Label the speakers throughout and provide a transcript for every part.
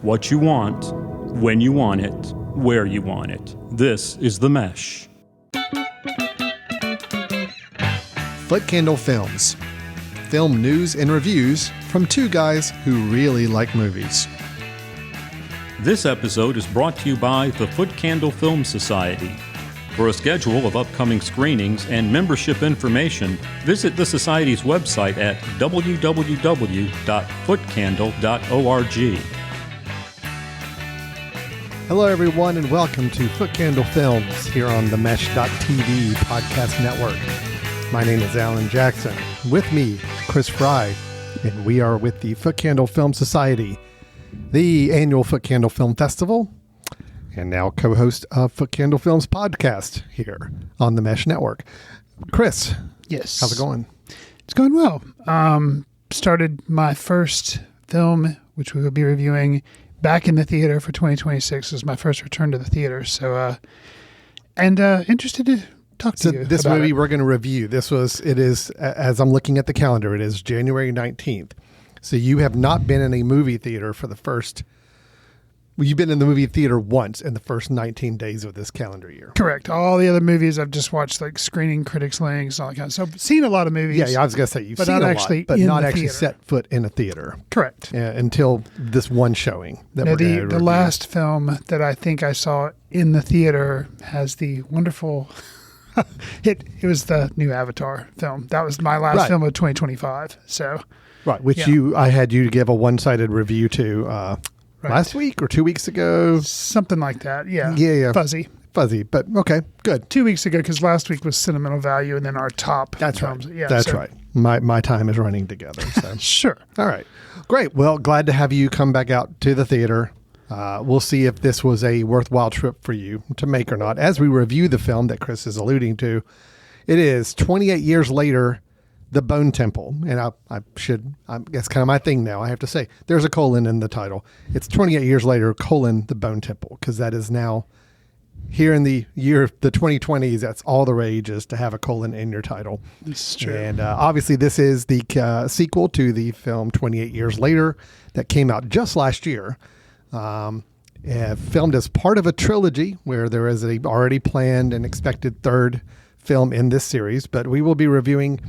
Speaker 1: what you want, when you want it, where you want it. This is The Mesh.
Speaker 2: Footcandle Films. Film news and reviews from two guys who really like movies.
Speaker 1: This episode is brought to you by the Footcandle Film Society. For a schedule of upcoming screenings and membership information, visit the Society's website at www.footcandle.org.
Speaker 2: Hello, everyone, and welcome to Footcandle Films here on the Mesh.tv podcast network. My name is Alan Jackson. With me, Chris Fry, and we are with the Footcandle Film Society, the annual Footcandle Film Festival, and now co-host of Footcandle Films podcast here on the Mesh Network. Chris.
Speaker 3: Yes.
Speaker 2: How's it going?
Speaker 3: It's going well. Started my first film, which we will be reviewing back in the theater for 2026. This is my first return to the theater. So, interested to talk to you
Speaker 2: this
Speaker 3: about
Speaker 2: movie
Speaker 3: it.
Speaker 2: we're going to review. It is, as I'm looking at the calendar, it is January 19th. So you have not been in a movie theater for the first... Well, you've been in the movie theater once in the first 19 days of this calendar year.
Speaker 3: Correct. All the other movies I've just watched, like screening, critics links, and all that kind of stuff. So seen a lot of movies.
Speaker 2: Yeah, I was going to say you've
Speaker 3: but
Speaker 2: seen
Speaker 3: not
Speaker 2: a
Speaker 3: actually
Speaker 2: lot, but
Speaker 3: in
Speaker 2: not
Speaker 3: the
Speaker 2: actually
Speaker 3: theater.
Speaker 2: set foot in a theater.
Speaker 3: Correct.
Speaker 2: Until this one showing. That
Speaker 3: Now,
Speaker 2: we're gonna
Speaker 3: the
Speaker 2: review.
Speaker 3: last film that I think I saw in the theater has the wonderful... it was the new Avatar film. That was my last film of 2025. So,
Speaker 2: right, which
Speaker 3: yeah.
Speaker 2: I had you to give a one-sided review to
Speaker 3: Right.
Speaker 2: last week or 2 weeks ago.
Speaker 3: Something like that. Yeah.
Speaker 2: Yeah.
Speaker 3: Fuzzy.
Speaker 2: But okay, good.
Speaker 3: 2 weeks ago, because last week was Sentimental Value and then our top
Speaker 2: That's
Speaker 3: films.
Speaker 2: right.
Speaker 3: Yeah,
Speaker 2: That's
Speaker 3: so-
Speaker 2: right. My time is running together. So.
Speaker 3: Sure.
Speaker 2: All right. Great. Well, glad to have you come back out to the theater. We'll see if this was a worthwhile trip for you to make or not. As we review the film that Chris is alluding to, it is 28 years later, The Bone Temple. And that's kind of my thing now. I have to say, there's a colon in the title. It's 28 years later, The Bone Temple, because that is now here in the year of the 2020s. That's all the rage is to have a colon in your title.
Speaker 3: This is true.
Speaker 2: And obviously, this is the sequel to the film 28 Years Later that came out just last year. Filmed as part of a trilogy where there is a already planned and expected third film in this series. But we will be reviewing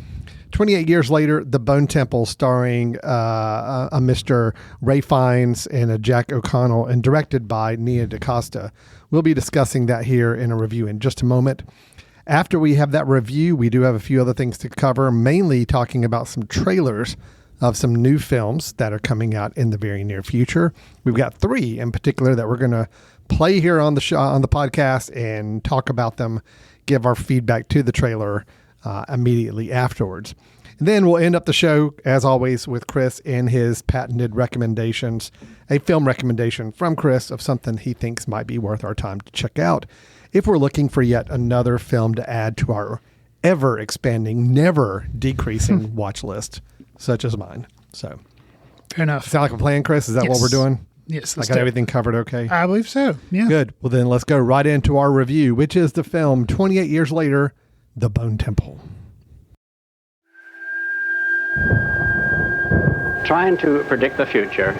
Speaker 2: 28 Years Later, The Bone Temple, starring a Mr. Ray Fiennes and a Jack O'Connell, and directed by Nia DaCosta. We'll be discussing that here in a review in just a moment. After we have that review, we do have a few other things to cover, mainly talking about some trailers of some new films that are coming out in the very near future. We've got 3 in particular that we're going to play here on the show, on the podcast, and talk about them, give our feedback to the trailer immediately afterwards. And then we'll end up the show, as always, with Chris and his patented recommendations, a film recommendation from Chris of something he thinks might be worth our time to check out if we're looking for yet another film to add to our ever-expanding, never-decreasing watch list, such as mine. So,
Speaker 3: Fair enough.
Speaker 2: sound like a plan, Chris? Is that what
Speaker 3: Yes.
Speaker 2: we're doing?
Speaker 3: Yes.
Speaker 2: I
Speaker 3: Let's
Speaker 2: got
Speaker 3: do it.
Speaker 2: everything covered okay?
Speaker 3: I believe so. Yeah.
Speaker 2: Good. Well, then let's go right into our review, which is the film 28 Years Later, The Bone Temple.
Speaker 4: Trying to predict the future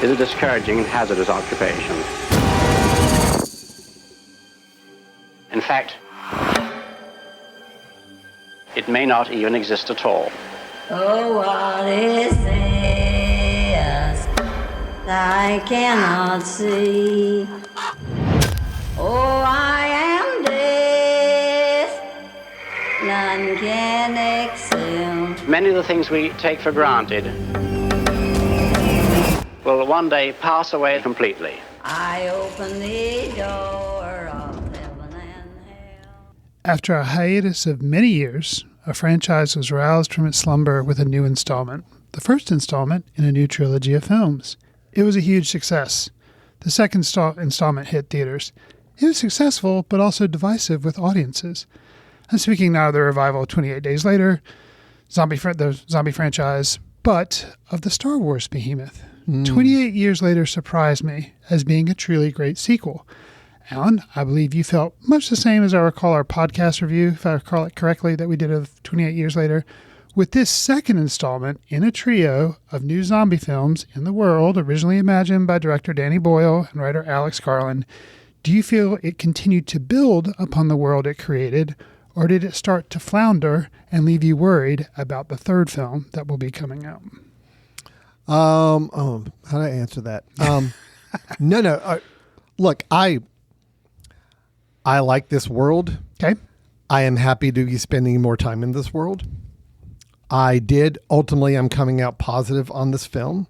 Speaker 4: is a discouraging and hazardous occupation. In fact, it may not even exist at all.
Speaker 5: Oh, what is this I cannot see? Oh, I am death, none can excel.
Speaker 4: Many of the things we take for granted will one day pass away completely.
Speaker 5: I open the door of heaven and hell.
Speaker 3: After a hiatus of many years, a franchise was roused from its slumber with a new installment, the first installment in a new trilogy of films. It was a huge success. The second installment hit theaters. It was successful, but also divisive with audiences. I'm speaking now of the revival 28 Days Later, the zombie franchise, but of the Star Wars behemoth. 28 Years Later surprised me as being a truly great sequel. Alan, I believe you felt much the same as I recall our podcast review, if I recall it correctly, that we did of 28 Years Later. With this second installment in a trio of new zombie films in the world, originally imagined by director Danny Boyle and writer Alex Garland, do you feel it continued to build upon the world it created, or did it start to flounder and leave you worried about the third film that will be coming out?
Speaker 2: How do I answer that? No. Look, I like this world.
Speaker 3: Okay.
Speaker 2: I am happy to be spending more time in this world. I'm coming out positive on this film,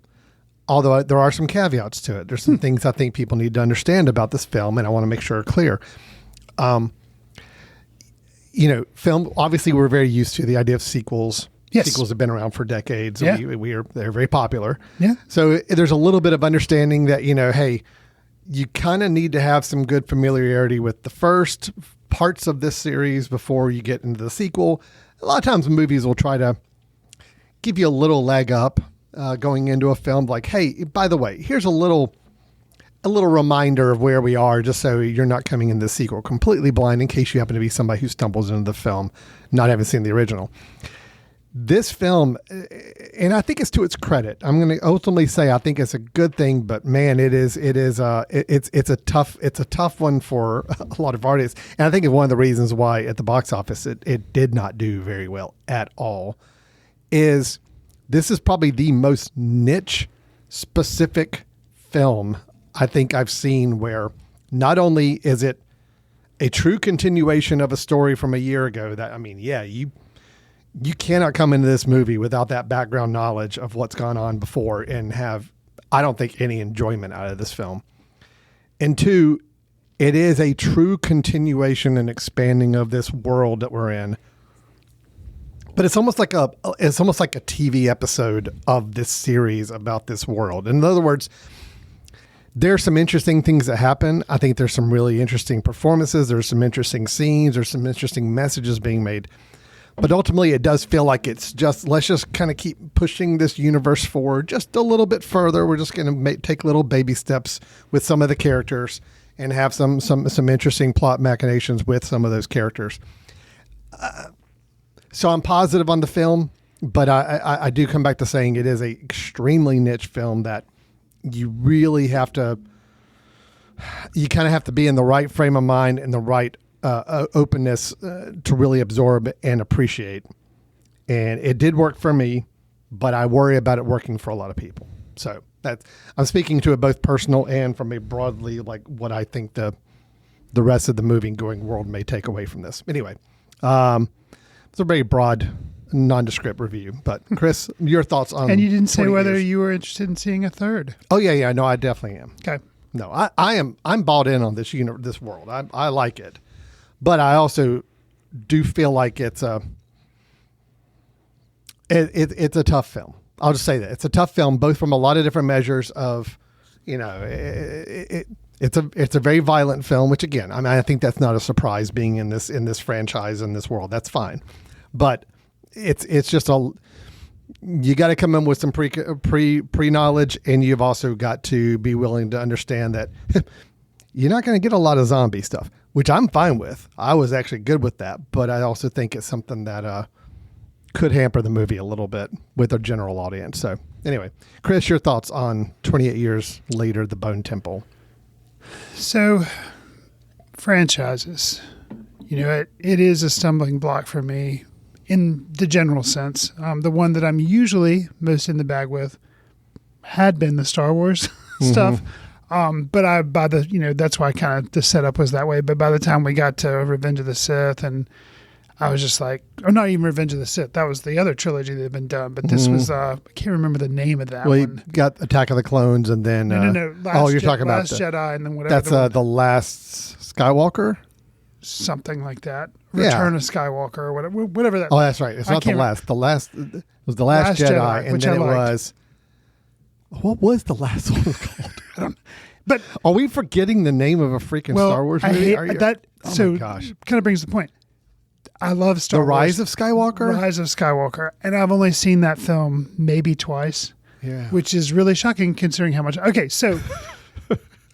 Speaker 2: although there are some caveats to it. There's some things I think people need to understand about this film, and I want to make sure are clear. Film, obviously we're very used to the idea of sequels.
Speaker 3: Yes.
Speaker 2: Sequels have been around for decades.
Speaker 3: Yeah.
Speaker 2: They're very popular.
Speaker 3: Yeah.
Speaker 2: So there's a little bit of understanding that, hey, you kind of need to have some good familiarity with the first parts of this series before you get into the sequel. A lot of times movies will try to give you a little leg up going into a film, like, hey, by the way, here's a little reminder of where we are, just so you're not coming in the sequel completely blind, in case you happen to be somebody who stumbles into the film not having seen the original. This film, and I think it's to its credit, I'm going to ultimately say I think it's a good thing, but man, it's a tough one for a lot of artists, and I think it's one of the reasons why at the box office it did not do very well at all. Is this is probably the most niche specific film I think I've seen, where not only is it a true continuation of a story from a year ago that, you cannot come into this movie without that background knowledge of what's gone on before and have, I don't think, any enjoyment out of this film. And two, it is a true continuation and expanding of this world that we're in. But it's almost like a TV episode of this series about this world. In other words, there's some interesting things that happen. I think there's some really interesting performances. There's some interesting scenes. There's some interesting messages being made. But ultimately, it does feel like it's just, let's just kind of keep pushing this universe forward just a little bit further. We're just going to take little baby steps with some of the characters and have some interesting plot machinations with some of those characters. So I'm positive on the film, but I do come back to saying it is a extremely niche film that you really have to, you kind of have to be in the right frame of mind and the right openness to really absorb and appreciate. And it did work for me, but I worry about it working for a lot of people. So I'm speaking to it both personal and from a broadly, like, what I think the rest of the movie going world may take away from this. Anyway, it's a very broad, nondescript review. But Chris, your thoughts on?
Speaker 3: And you didn't say whether
Speaker 2: years.
Speaker 3: you were interested in seeing a third.
Speaker 2: Oh yeah, no, I definitely am.
Speaker 3: Okay.
Speaker 2: No, I'm bought in on this this world. I like it, but I also do feel like it's a tough film. I'll just say that it's a tough film, both from a lot of different measures of, it's a very violent film, which again, I think that's not a surprise being in this franchise, in this world. That's fine, but it's just you got to come in with some pre knowledge, and you've also got to be willing to understand that you're not going to get a lot of zombie stuff, which I'm fine with. I was actually good with that, but I also think it's something that could hamper the movie a little bit with a general audience. So anyway, Chris, your thoughts on 28 years later, The Bone Temple?
Speaker 3: So franchises, it is a stumbling block for me in the general sense. The one that I'm usually most in the bag with had been the Star Wars stuff. But that's why kind of the setup was that way. But by the time we got to Revenge of the Sith, and I was just like, or not even Revenge of the Sith, that was the other trilogy that had been done. But this was, I can't remember the name of that one.
Speaker 2: You got Attack of the Clones, and then
Speaker 3: no.
Speaker 2: you're talking about
Speaker 3: Last Jedi, and then whatever.
Speaker 2: That's the Last Skywalker,
Speaker 3: something like that. Return of Skywalker, or whatever that.
Speaker 2: Oh, that's right. It's not the last. The last it was the Last Jedi, and then it was. What was the last one called?
Speaker 3: But
Speaker 2: are we forgetting the name of a freaking Star Wars movie?
Speaker 3: I hate that.
Speaker 2: Oh my gosh!
Speaker 3: Kind of brings the point. I love Star Wars.
Speaker 2: The Rise of Skywalker?
Speaker 3: Rise of Skywalker. And I've only seen that film maybe twice.
Speaker 2: Yeah.
Speaker 3: Which is really shocking considering how much. Okay, so,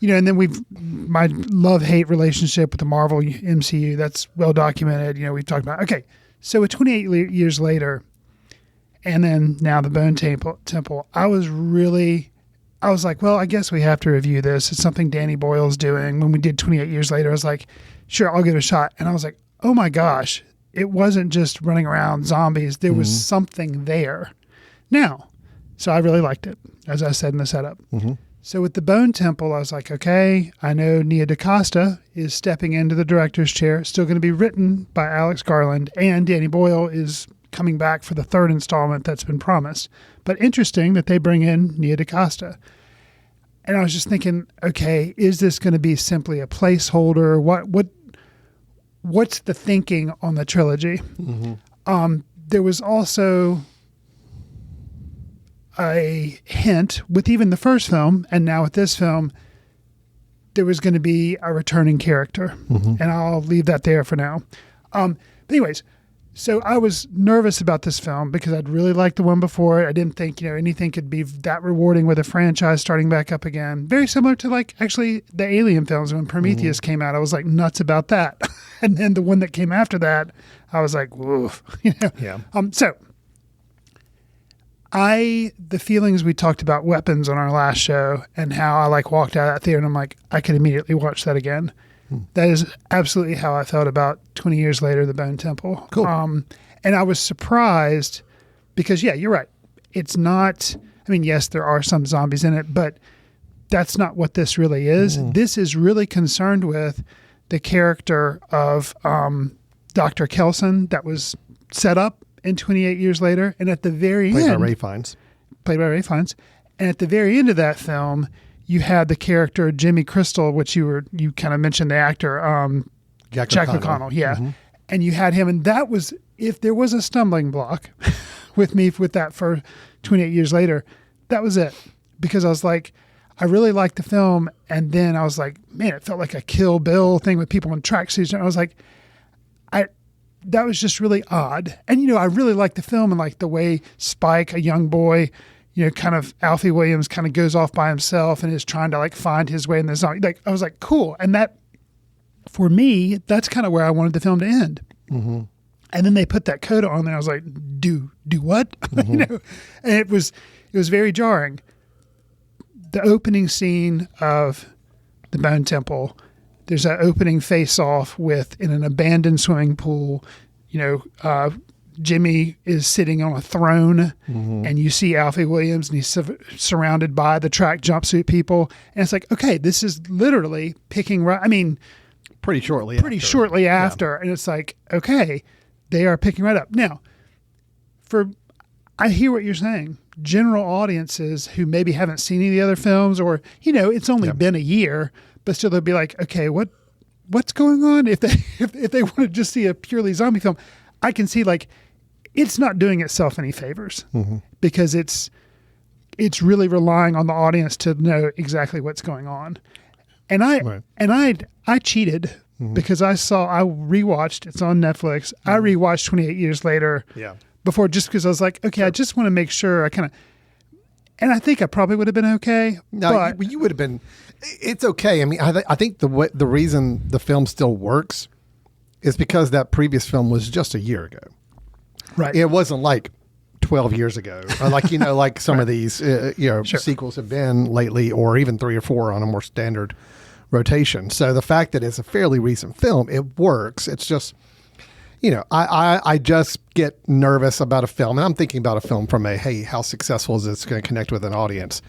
Speaker 3: and then my love-hate relationship with the Marvel MCU, that's well documented. We've talked about. Okay, so 28 years later, and then now the Bone Temple. I was like, well, I guess we have to review this. It's something Danny Boyle's doing. When we did 28 Years Later, I was like, sure, I'll give it a shot. And I was like, oh my gosh, it wasn't just running around zombies. There was something there. Now, so I really liked it, as I said in the setup. So with the Bone Temple, I was like, okay, I know Nia DaCosta is stepping into the director's chair. It's still going to be written by Alex Garland, and Danny Boyle is coming back for the third installment that's been promised. But interesting that they bring in Nia DaCosta. And I was just thinking, okay, is this going to be simply a placeholder? What's the thinking on the trilogy? There was also a hint with even the first film, and now with this film, there was going to be a returning character. And I'll leave that there for now. But anyways, so I was nervous about this film because I'd really liked the one before. I didn't think, anything could be that rewarding with a franchise starting back up again. Very similar to actually the Alien films when Prometheus came out. I was like nuts about that. And then the one that came after that, I was like, woof.
Speaker 2: Yeah.
Speaker 3: The feelings we talked about Weapons on our last show and how I walked out of that theater and I'm like, I could immediately watch that again. That is absolutely how I felt about 20 Years Later, The Bone Temple.
Speaker 2: Cool.
Speaker 3: And I was surprised because, yeah, you're right. It's not, yes, there are some zombies in it, but that's not what this really is. This is really concerned with the character of Dr. Kelson that was set up in 28 Years Later. And at the very
Speaker 2: Played
Speaker 3: end...
Speaker 2: by Ray Fiennes.
Speaker 3: Played by Ray Fiennes. And at the very end of that film, you had the character Jimmy Crystal, which you kind of mentioned the actor, Jack O'Connell. Yeah. And you had him. And that was, if there was a stumbling block with me with that for 28 Years Later, that was it. Because I was like, I really liked the film. And then I was like, man, it felt like a Kill Bill thing with people in tracksuits. And I was like, that was just really odd. And, I really liked the film and the way Spike, a young boy, kind of Alfie Williams kind of goes off by himself and is trying to find his way in the zombie. I was like, cool. And that, for me, that's kind of where I wanted the film to end. And then they put that coda on there. I was like, do what? And it was very jarring. The opening scene of the Bone Temple, there's that opening face-off in an abandoned swimming pool. Jimmy is sitting on a throne, and you see Alfie Williams, and he's surrounded by the track jumpsuit people. And it's like, okay, this is literally picking right.
Speaker 2: Pretty shortly
Speaker 3: after. And it's like, okay, they are picking right up. Now, I hear what you're saying. General audiences who maybe haven't seen any of the other films, or, it's only been a year, but still they'll be like, okay, what's going on? If they want to just see a purely zombie film, I can see it's not doing itself any favors because it's really relying on the audience to know exactly what's going on. And I cheated because I rewatched, it's on Netflix. I rewatched 28 Years Later before, just because I was like, okay, I just want to make sure and I think I probably would have been okay.
Speaker 2: No,
Speaker 3: but
Speaker 2: you would have been, it's okay. I think the reason the film still works is because that previous film was just a year ago.
Speaker 3: Right.
Speaker 2: It wasn't 12 years ago, or some of these, sequels have been lately, or even 3 or 4 on a more standard rotation. So the fact that it's a fairly recent film, it works. It's just, I just get nervous about a film, and I'm thinking about a film from hey, how successful is this going to connect with an audience?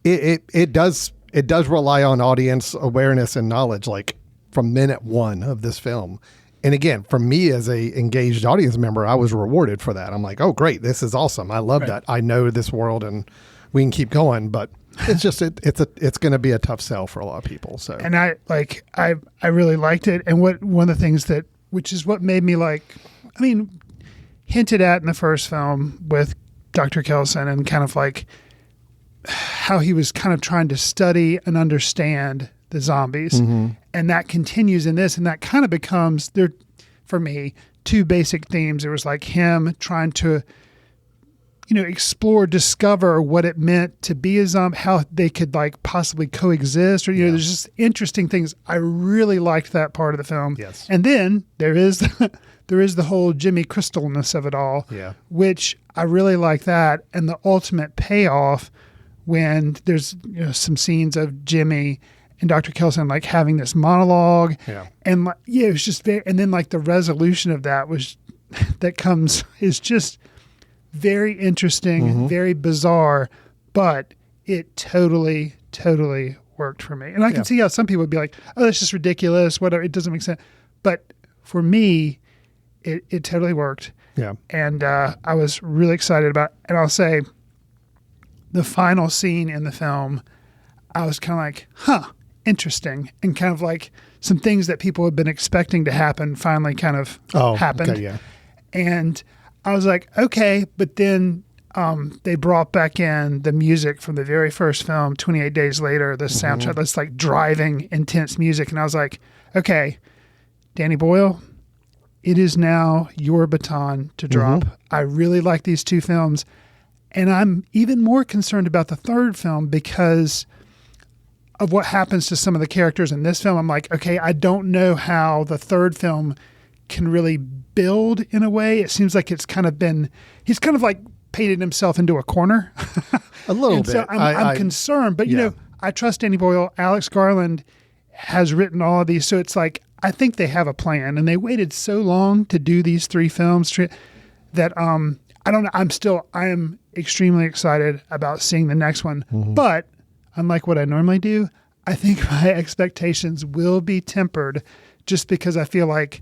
Speaker 2: It does rely on audience awareness and knowledge, from minute one of this film. And again, for me as a engaged audience member, I was rewarded for that. I'm like, oh, great. This is awesome. I love that. I know this world and we can keep going, but it's just, it's going to be a tough sell for a lot of people. So,
Speaker 3: and I really liked it. And one of the things which is what made me hinted at in the first film with Dr. Kelson and kind of how he was kind of trying to study and understand the zombies. And that continues in this, and that kind of becomes there for me 2 basic themes. There was him trying to explore, discover what it meant to be a zombie, how they could possibly coexist, or there's just interesting things. I really liked that part of the film.
Speaker 2: Yes.
Speaker 3: And then there is the whole Jimmy Crystalness of it all, which I really like that. And the ultimate payoff when there's some scenes of Jimmy and Dr. Kelson like having this monologue.
Speaker 2: Yeah.
Speaker 3: And it was just very, and then like the resolution of that is just very interesting, very bizarre, but it totally, totally worked for me. And I can see how some people would be like, oh, that's just ridiculous, whatever, it doesn't make sense. But for me, it totally worked.
Speaker 2: Yeah.
Speaker 3: And I was really excited about it. And I'll say the final scene in the film, I was kind of like, interesting. And kind of like some things that people had been expecting to happen finally kind of happened.
Speaker 2: Okay, yeah.
Speaker 3: And I was like, okay. But then they brought back in the music from the very first film, 28 Days Later, the soundtrack, that's like driving, intense music. And I was like, okay, Danny Boyle, it is now your baton to drop. I really like these two films. And I'm even more concerned about the third film because of what happens to some of the characters in this film. I'm like, okay, I don't know how the third film can really build in a way. It seems like he's kind of like painted himself into a corner.
Speaker 2: A little bit.
Speaker 3: So I'm concerned, but I trust Danny Boyle. Alex Garland has written all of these. So it's like, I think they have a plan, and they waited so long to do these three films that I don't know. I am extremely excited about seeing the next one. But unlike what I normally do, I think my expectations will be tempered just because I feel like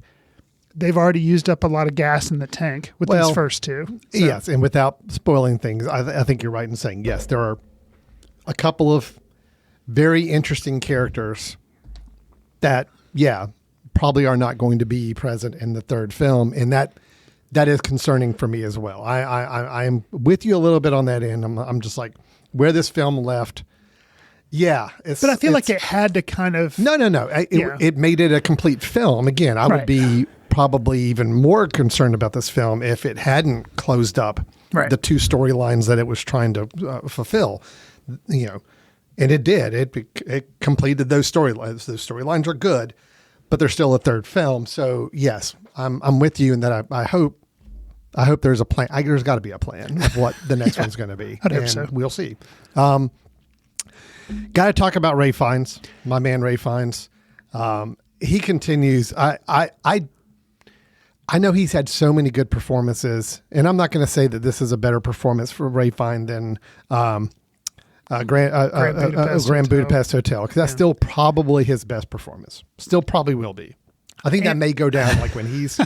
Speaker 3: they've already used up a lot of gas in the tank with these first two. So.
Speaker 2: Yes, and without spoiling things, I think you're right in saying, yes, there are a couple of very interesting characters that, probably are not going to be present in the third film, and that is concerning for me as well. I am with you a little bit on that end. I'm just like, where this film left, but
Speaker 3: I feel like it had to kind of...
Speaker 2: No. It made it a complete film. Again, I would be probably even more concerned about this film if it hadn't closed up the two storylines that it was trying to fulfill. And it did. It completed those storylines. Those storylines are good, but they're still a third film. So yes, I'm with you in that. I hope there's a plan. There's got to be a plan of what the next one's going to be.
Speaker 3: I hope so.
Speaker 2: We'll see. Got to talk about Ralph Fiennes, my man Ralph Fiennes. He continues. I know he's had so many good performances, and I'm not going to say that this is a better performance for Ralph Fiennes than Grand Budapest Hotel, because that's still probably his best performance. Still probably will be. I think that may go down like when he's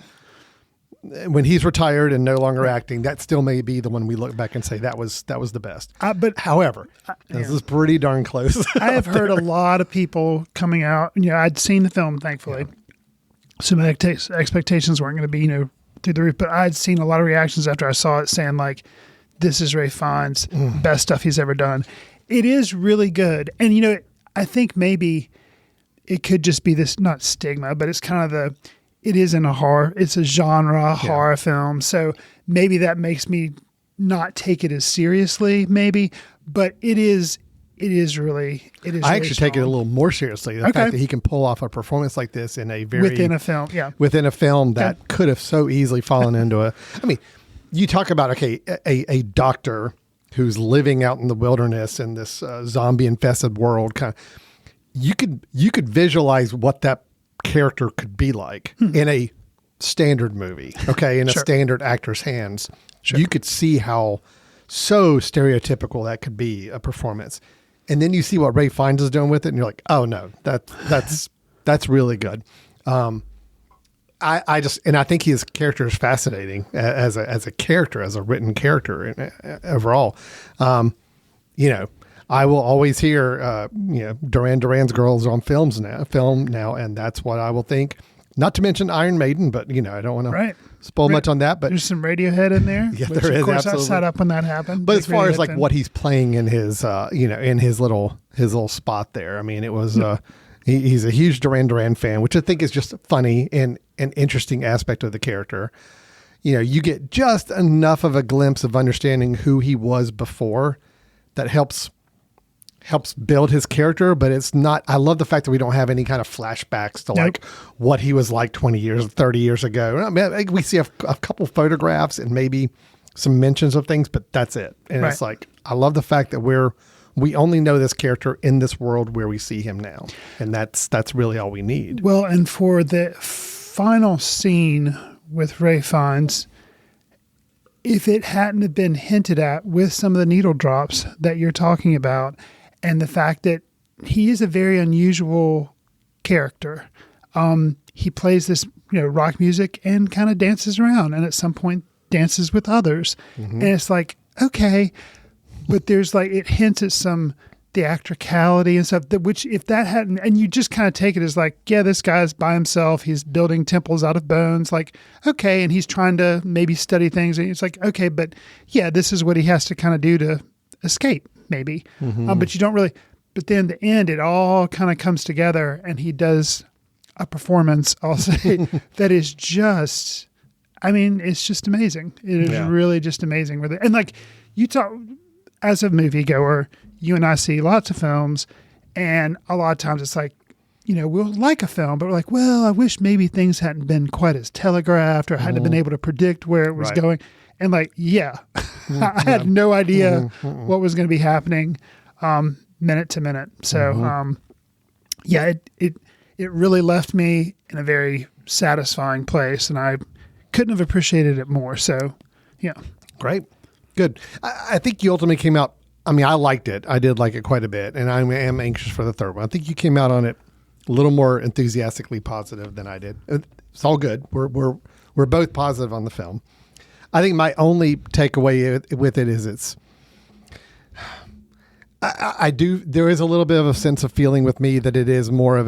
Speaker 2: retired and no longer acting. That still may be the one we look back and say that was the best. But however, this is pretty darn close.
Speaker 3: I have heard a lot of people coming out. I'd seen the film, thankfully, so my expectations weren't going to be through the roof. But I'd seen a lot of reactions after I saw it saying like, "This is Ralph Fiennes' best stuff he's ever done." It is really good, and I think maybe it could just be this not stigma, but it's kind of it is in a horror. It's a genre horror film, so maybe that makes me not take it as seriously. Maybe, but it is really.
Speaker 2: I actually take it a little more seriously. The fact that he can pull off a performance like this in a within a film that could have so easily fallen into a. I mean, you talk about a doctor who's living out in the wilderness in this zombie infested world. Kind of, you could visualize what that character could be like in a standard movie, in a standard actor's hands. You could see how so stereotypical that could be a performance. And then you see what Ralph Fiennes is doing with it, and you're like, oh no, that's really good. I think his character is fascinating as a character, as a written character overall. I will always hear, Duran Duran's Girls on film now, and that's what I will think. Not to mention Iron Maiden, but I don't want to spoil much on that. But
Speaker 3: there's some Radiohead in there.
Speaker 2: Yeah, there is. Of course,
Speaker 3: absolutely. I sat up when that happened.
Speaker 2: But as far as like what he's playing in his, in his little spot there, I mean, it was. He's a huge Duran Duran fan, which I think is just funny and an interesting aspect of the character. You get just enough of a glimpse of understanding who he was before that helps build his character, but it's not. I love the fact that we don't have any kind of flashbacks to like what he was like 20 years, 30 years ago. I mean, we see a couple photographs and maybe some mentions of things, but that's it. And
Speaker 3: Right.
Speaker 2: it's like, I love the fact that we only know this character in this world where we see him now. And that's really all we need.
Speaker 3: Well, and for the final scene with Ray Fiennes, if it hadn't have been hinted at with some of the needle drops that you're talking about, and the fact that he is a very unusual character. He plays this, rock music and kind of dances around, and at some point dances with others. And it's like, okay, but there's like, it hints at some theatricality and stuff that, which if that hadn't, and you just kind of take it as like, yeah, this guy's by himself. He's building temples out of bones. Like, okay. And he's trying to maybe study things. And it's like, okay, but yeah, this is what he has to kind of do to escape maybe. But you don't really, but then the end, it all kind of comes together and he does a performance, I'll say, that is just, I mean, it's just amazing. It is really just amazing with it. And like you talk, as a moviegoer, you and I see lots of films, and a lot of times it's like, we'll like a film, but we're like, well, I wish maybe things hadn't been quite as telegraphed or hadn't been able to predict where it was going. And like, I had no idea what was going to be happening minute to minute. So, it really left me in a very satisfying place, and I couldn't have appreciated it more. So, yeah.
Speaker 2: Great. Good. I think you ultimately came out, I mean, I liked it. I did like it quite a bit, and I am anxious for the third one. I think you came out on it a little more enthusiastically positive than I did. It's all good. We're both positive on the film. I think my only takeaway with it is there is a little bit of a sense of feeling with me that it is more of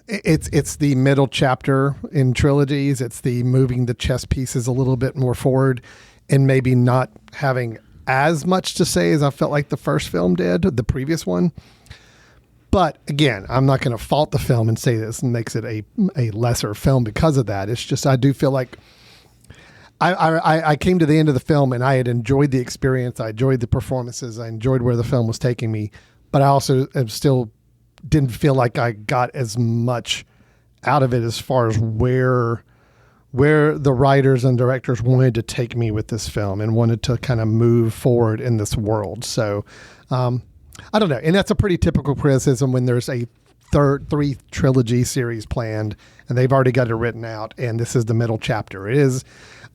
Speaker 2: it's the middle chapter in trilogies. It's the moving the chess pieces a little bit more forward and maybe not having as much to say as I felt like the first film did, the previous one. But again, I'm not going to fault the film and say this makes it a lesser film because of that. It's just, I do feel like I came to the end of the film and I had enjoyed the experience. I enjoyed the performances. I enjoyed where the film was taking me, but I also still didn't feel like I got as much out of it as far as where the writers and directors wanted to take me with this film and wanted to kind of move forward in this world. So, I don't know. And that's a pretty typical criticism when there's a three trilogy series planned and they've already got it written out and this is the middle chapter. It is,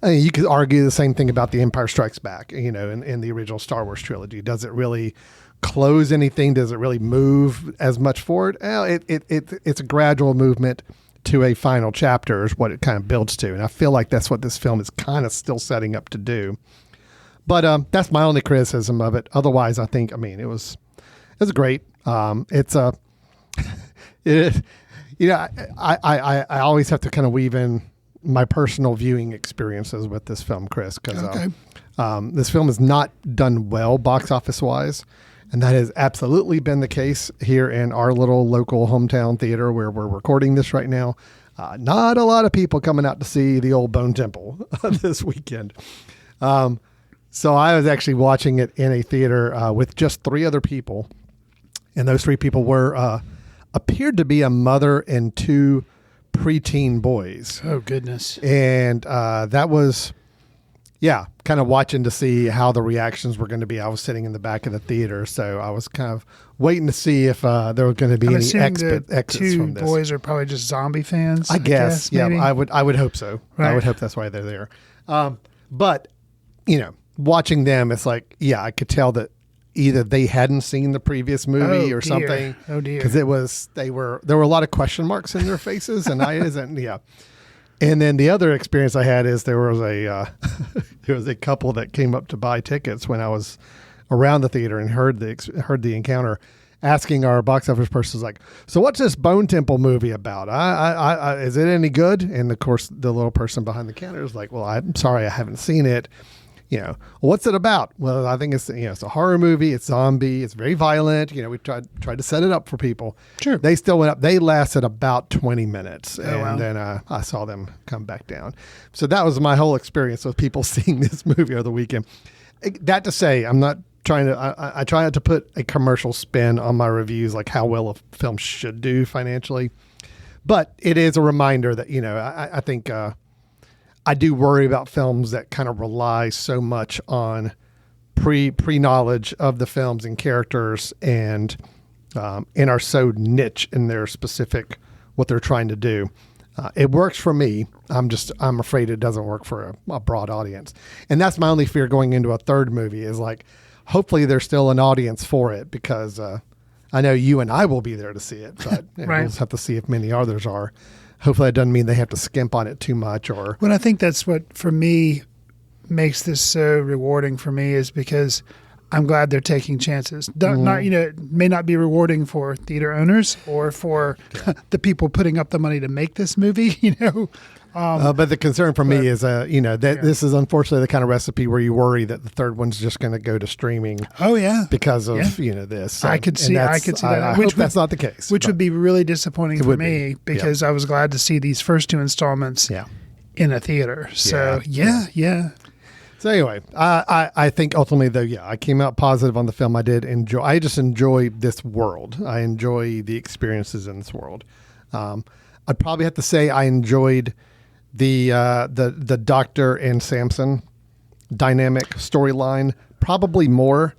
Speaker 2: you could argue the same thing about The Empire Strikes Back, in the original Star Wars trilogy. Does it really close anything? Does it really move as much forward? It's a gradual movement to a final chapter is what it kind of builds to. And I feel like that's what this film is kind of still setting up to do. But that's my only criticism of it. Otherwise, I think, it was great. It's a, I always have to kind of weave in my personal viewing experiences with this film, Chris, because this film is not done well box office wise. And that has absolutely been the case here in our little local hometown theater where we're recording this right now. Not a lot of people coming out to see the old Bone Temple this weekend. So I was actually watching it in a theater with just 3 other people. And those 3 people appeared to be a mother and 2 preteen boys.
Speaker 3: Oh, goodness.
Speaker 2: And that was, kind of watching to see how the reactions were going to be. I was sitting in the back of the theater, so I was kind of waiting to see if there were going to be any exits from this.
Speaker 3: 2 boys are probably just zombie fans.
Speaker 2: I guess
Speaker 3: maybe?
Speaker 2: I would hope so.
Speaker 3: Right.
Speaker 2: I would hope that's why they're there. But watching them, it's like, I could tell that either they hadn't seen the previous movie or something.
Speaker 3: Oh dear.
Speaker 2: Because there were a lot of question marks in their faces, and And then the other experience I had is there was a couple that came up to buy tickets when I was around the theater and heard the encounter, asking our box office person, like, so what's this Bone Temple movie about? Is it any good? And of course, the little person behind the counter is like, well, I'm sorry, I haven't seen it. What's it about? Well, I think it's a horror movie. It's zombie. It's very violent. We tried to set it up for people.
Speaker 3: Sure.
Speaker 2: They still went up. They lasted about 20 minutes.
Speaker 3: Wow.
Speaker 2: Then I saw them come back down. So that was my whole experience with people seeing this movie over the weekend. That to say, I'm not trying to, I try not to put a commercial spin on my reviews, like how well a film should do financially. But it is a reminder that, I think, I do worry about films that kind of rely so much on pre knowledge of the films and characters, and are so niche in their specific what they're trying to do. It works for me. I'm afraid it doesn't work for a broad audience, and that's my only fear going into a third movie is like, hopefully there's still an audience for it, because I know you and I will be there to see it, but
Speaker 3: Right.
Speaker 2: we'll just have to see if many others are. Hopefully that doesn't mean they have to skimp on it too much, or
Speaker 3: Well, I think that's what, for me, makes this so rewarding for me, is because I'm glad they're taking chances. Not, it may not be rewarding for theater owners or for the people putting up the money to make this movie,
Speaker 2: but the concern for me is, this is unfortunately the kind of recipe where you worry that the third one's just going to go to streaming
Speaker 3: Oh yeah,
Speaker 2: because of this. So,
Speaker 3: I could see that.
Speaker 2: I hope that's not the case.
Speaker 3: Which would be really disappointing for
Speaker 2: would
Speaker 3: me
Speaker 2: be.
Speaker 3: because I was glad to see these first two installments
Speaker 2: Yeah.
Speaker 3: in a theater. So yeah.
Speaker 2: So anyway, I think ultimately though, I came out positive on the film. I just enjoy this world. I enjoy the experiences in this world. I'd probably have to say I enjoyed the Doctor and Samson dynamic storyline probably more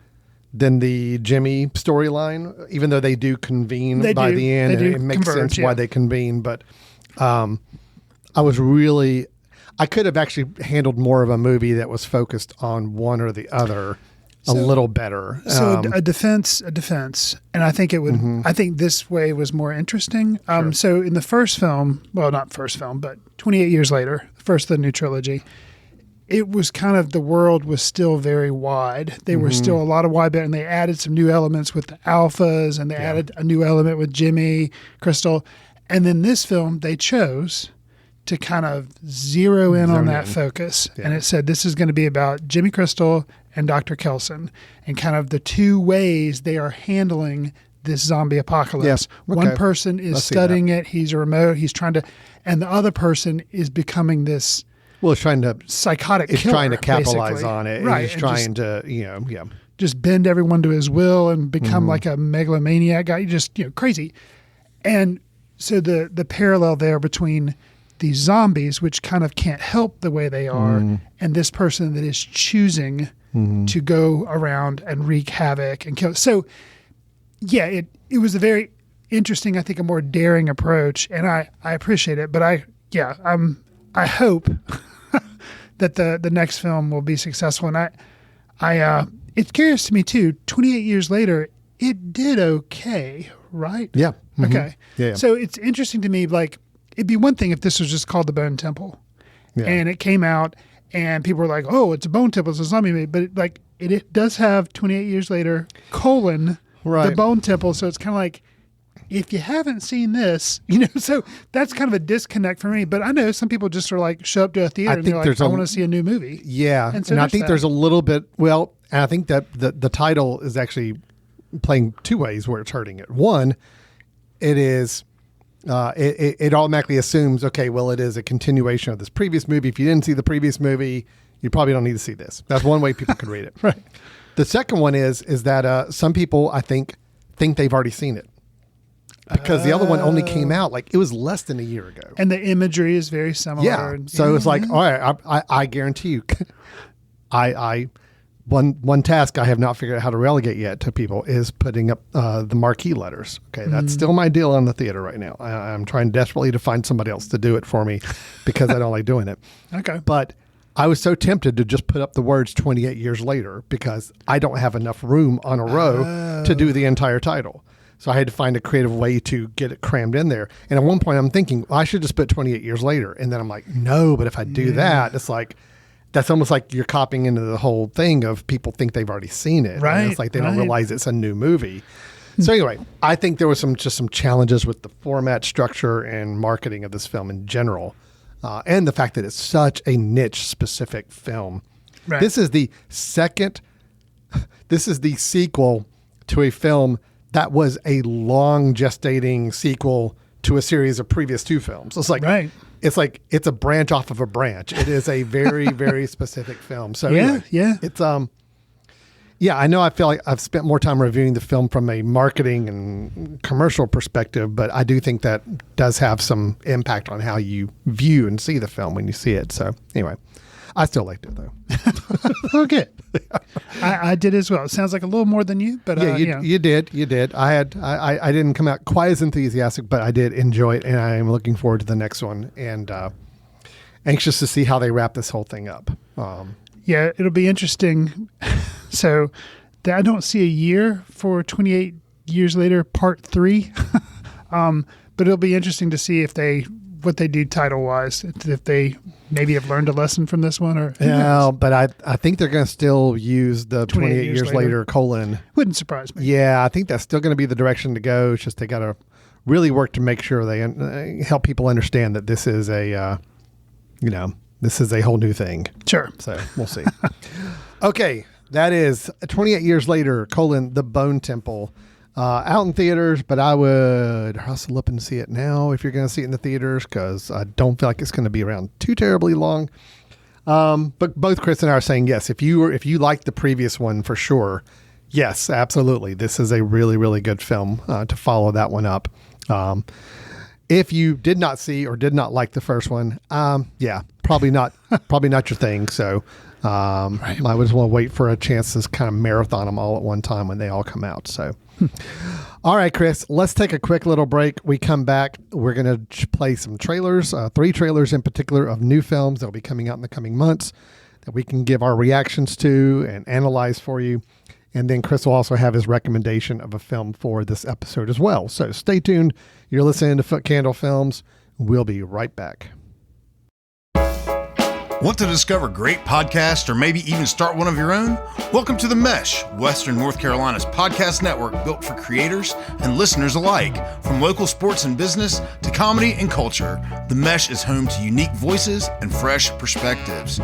Speaker 2: than the Jimmy storyline, even though they do convene by the end, and it makes sense why they convene. But I could have actually handled more of a movie that was focused on one or the other a little better.
Speaker 3: So a defense, and I think it would. I think this way was more interesting. So in the first film, well, not first film, but 28 years later, first of the new trilogy, it was kind of, the world was still very wide. They were still a lot of wide, and they added some new elements with the alphas, and they added a new element with Jimmy, Crystal, and then this film they chose to kind of zero in on that focus. Yeah. And it said, this is going to be about Jimmy Crystal and Dr. Kelson, and kind of the two ways they are handling this zombie apocalypse.
Speaker 2: Yes. Okay.
Speaker 3: One person is studying it. He's a remote. He's trying to, and the other person is becoming this
Speaker 2: he's trying to
Speaker 3: psychotic
Speaker 2: killer. He's trying to capitalize
Speaker 3: basically.
Speaker 2: on it.
Speaker 3: Right.
Speaker 2: He's trying to,
Speaker 3: just bend everyone to his will and become like a megalomaniac guy. Just, crazy. And so the parallel there between these zombies, which kind of can't help the way they are, and this person that is choosing to go around and wreak havoc and kill. So, it was a very interesting, I think, a more daring approach, and I appreciate it. But I hope that the next film will be successful. And I it's curious to me too. 28 years later, it did okay, right?
Speaker 2: Yeah. Mm-hmm.
Speaker 3: Okay.
Speaker 2: Yeah.
Speaker 3: So it's interesting to me. Like, it'd be one thing if this was just called The Bone Temple, and it came out and people were like, "Oh, it's a Bone Temple, it's a zombie movie," but it does have 28 years later : The Bone Temple. So it's kind of like, if you haven't seen this, so that's kind of a disconnect for me. But I know some people just are like, show up to a theater and they're like, I want to see a new movie.
Speaker 2: Yeah.
Speaker 3: And so
Speaker 2: I think there's a little bit, and I think that the title is actually playing two ways where it's hurting it. One, it is, it automatically assumes, okay, well, it is a continuation of this previous movie. If you didn't see the previous movie, you probably don't need to see this. That's one way people could read it.
Speaker 3: Right.
Speaker 2: The second one is that some people, I think they've already seen it. Because the other one only came out, it was less than a year ago.
Speaker 3: And the imagery is very similar.
Speaker 2: Yeah. So it's like, all right, I guarantee you, one task I have not figured out how to relegate yet to people is putting up the marquee letters. Okay. That's still my deal on the theater right now. I'm trying desperately to find somebody else to do it for me because I don't like doing it.
Speaker 3: Okay.
Speaker 2: But I was so tempted to just put up the words 28 years later because I don't have enough room on a row to do the entire title. So I had to find a creative way to get it crammed in there. And at one point I'm thinking, well, I should just put 28 years later. And then I'm like, no, but if I do that, it's like, that's almost like you're copying into the whole thing of people think they've already seen it.
Speaker 3: Right.
Speaker 2: And it's like they don't realize it's a new movie. So anyway, I think there was some challenges with the format, structure, and marketing of this film in general. And the fact that it's such a niche specific film.
Speaker 3: Right.
Speaker 2: This is the sequel to a film that was a long gestating sequel to a series of previous two films. It's like, it's a branch off of a branch. It is a very, very specific film. So
Speaker 3: yeah.
Speaker 2: it's, Yeah, I know I feel like I've spent more time reviewing the film from a marketing and commercial perspective, but I do think that does have some impact on how you view and see the film when you see it. So anyway, I still liked it though.
Speaker 3: Okay. I did as well. It sounds like a little more than you, but
Speaker 2: Yeah, you did. I didn't come out quite as enthusiastic, but I did enjoy it, and I am looking forward to the next one and anxious to see how they wrap this whole thing up.
Speaker 3: Yeah, it'll be interesting. So I don't see a year for 28 Years Later, Part 3. But it'll be interesting to see what they do title-wise, if they maybe have learned a lesson from this one. Or
Speaker 2: Yeah, but I think they're going to still use the 28 years later colon.
Speaker 3: Wouldn't surprise me.
Speaker 2: Yeah, I think that's still going to be the direction to go. It's just they got to really work to make sure they help people understand that this is this is a whole new thing.
Speaker 3: Sure.
Speaker 2: So we'll see. Okay, that is 28 Years Later, The Bone Temple. Out in theaters, but I would hustle up and see it now if you're going to see it in the theaters, because I don't feel like it's going to be around too terribly long. But both Chris and I are saying yes. If you liked the previous one, for sure, yes, absolutely. This is a really, really good film to follow that one up. If you did not see or did not like the first one, probably not your thing. So I would just want to wait for a chance to kind of marathon them all at one time when they all come out. So, all right, Chris, let's take a quick little break. We come back. We're going to play some trailers, 3 trailers in particular of new films that will be coming out in the coming months that we can give our reactions to and analyze for you. And then Chris will also have his recommendation of a film for this episode as well. So stay tuned. You're listening to Foot Candle Films. We'll be right back.
Speaker 6: Want to discover great podcasts or maybe even start one of your own? Welcome to The Mesh, Western North Carolina's podcast network built for creators and listeners alike. From local sports and business to comedy and culture, The Mesh is home to unique voices and fresh perspectives.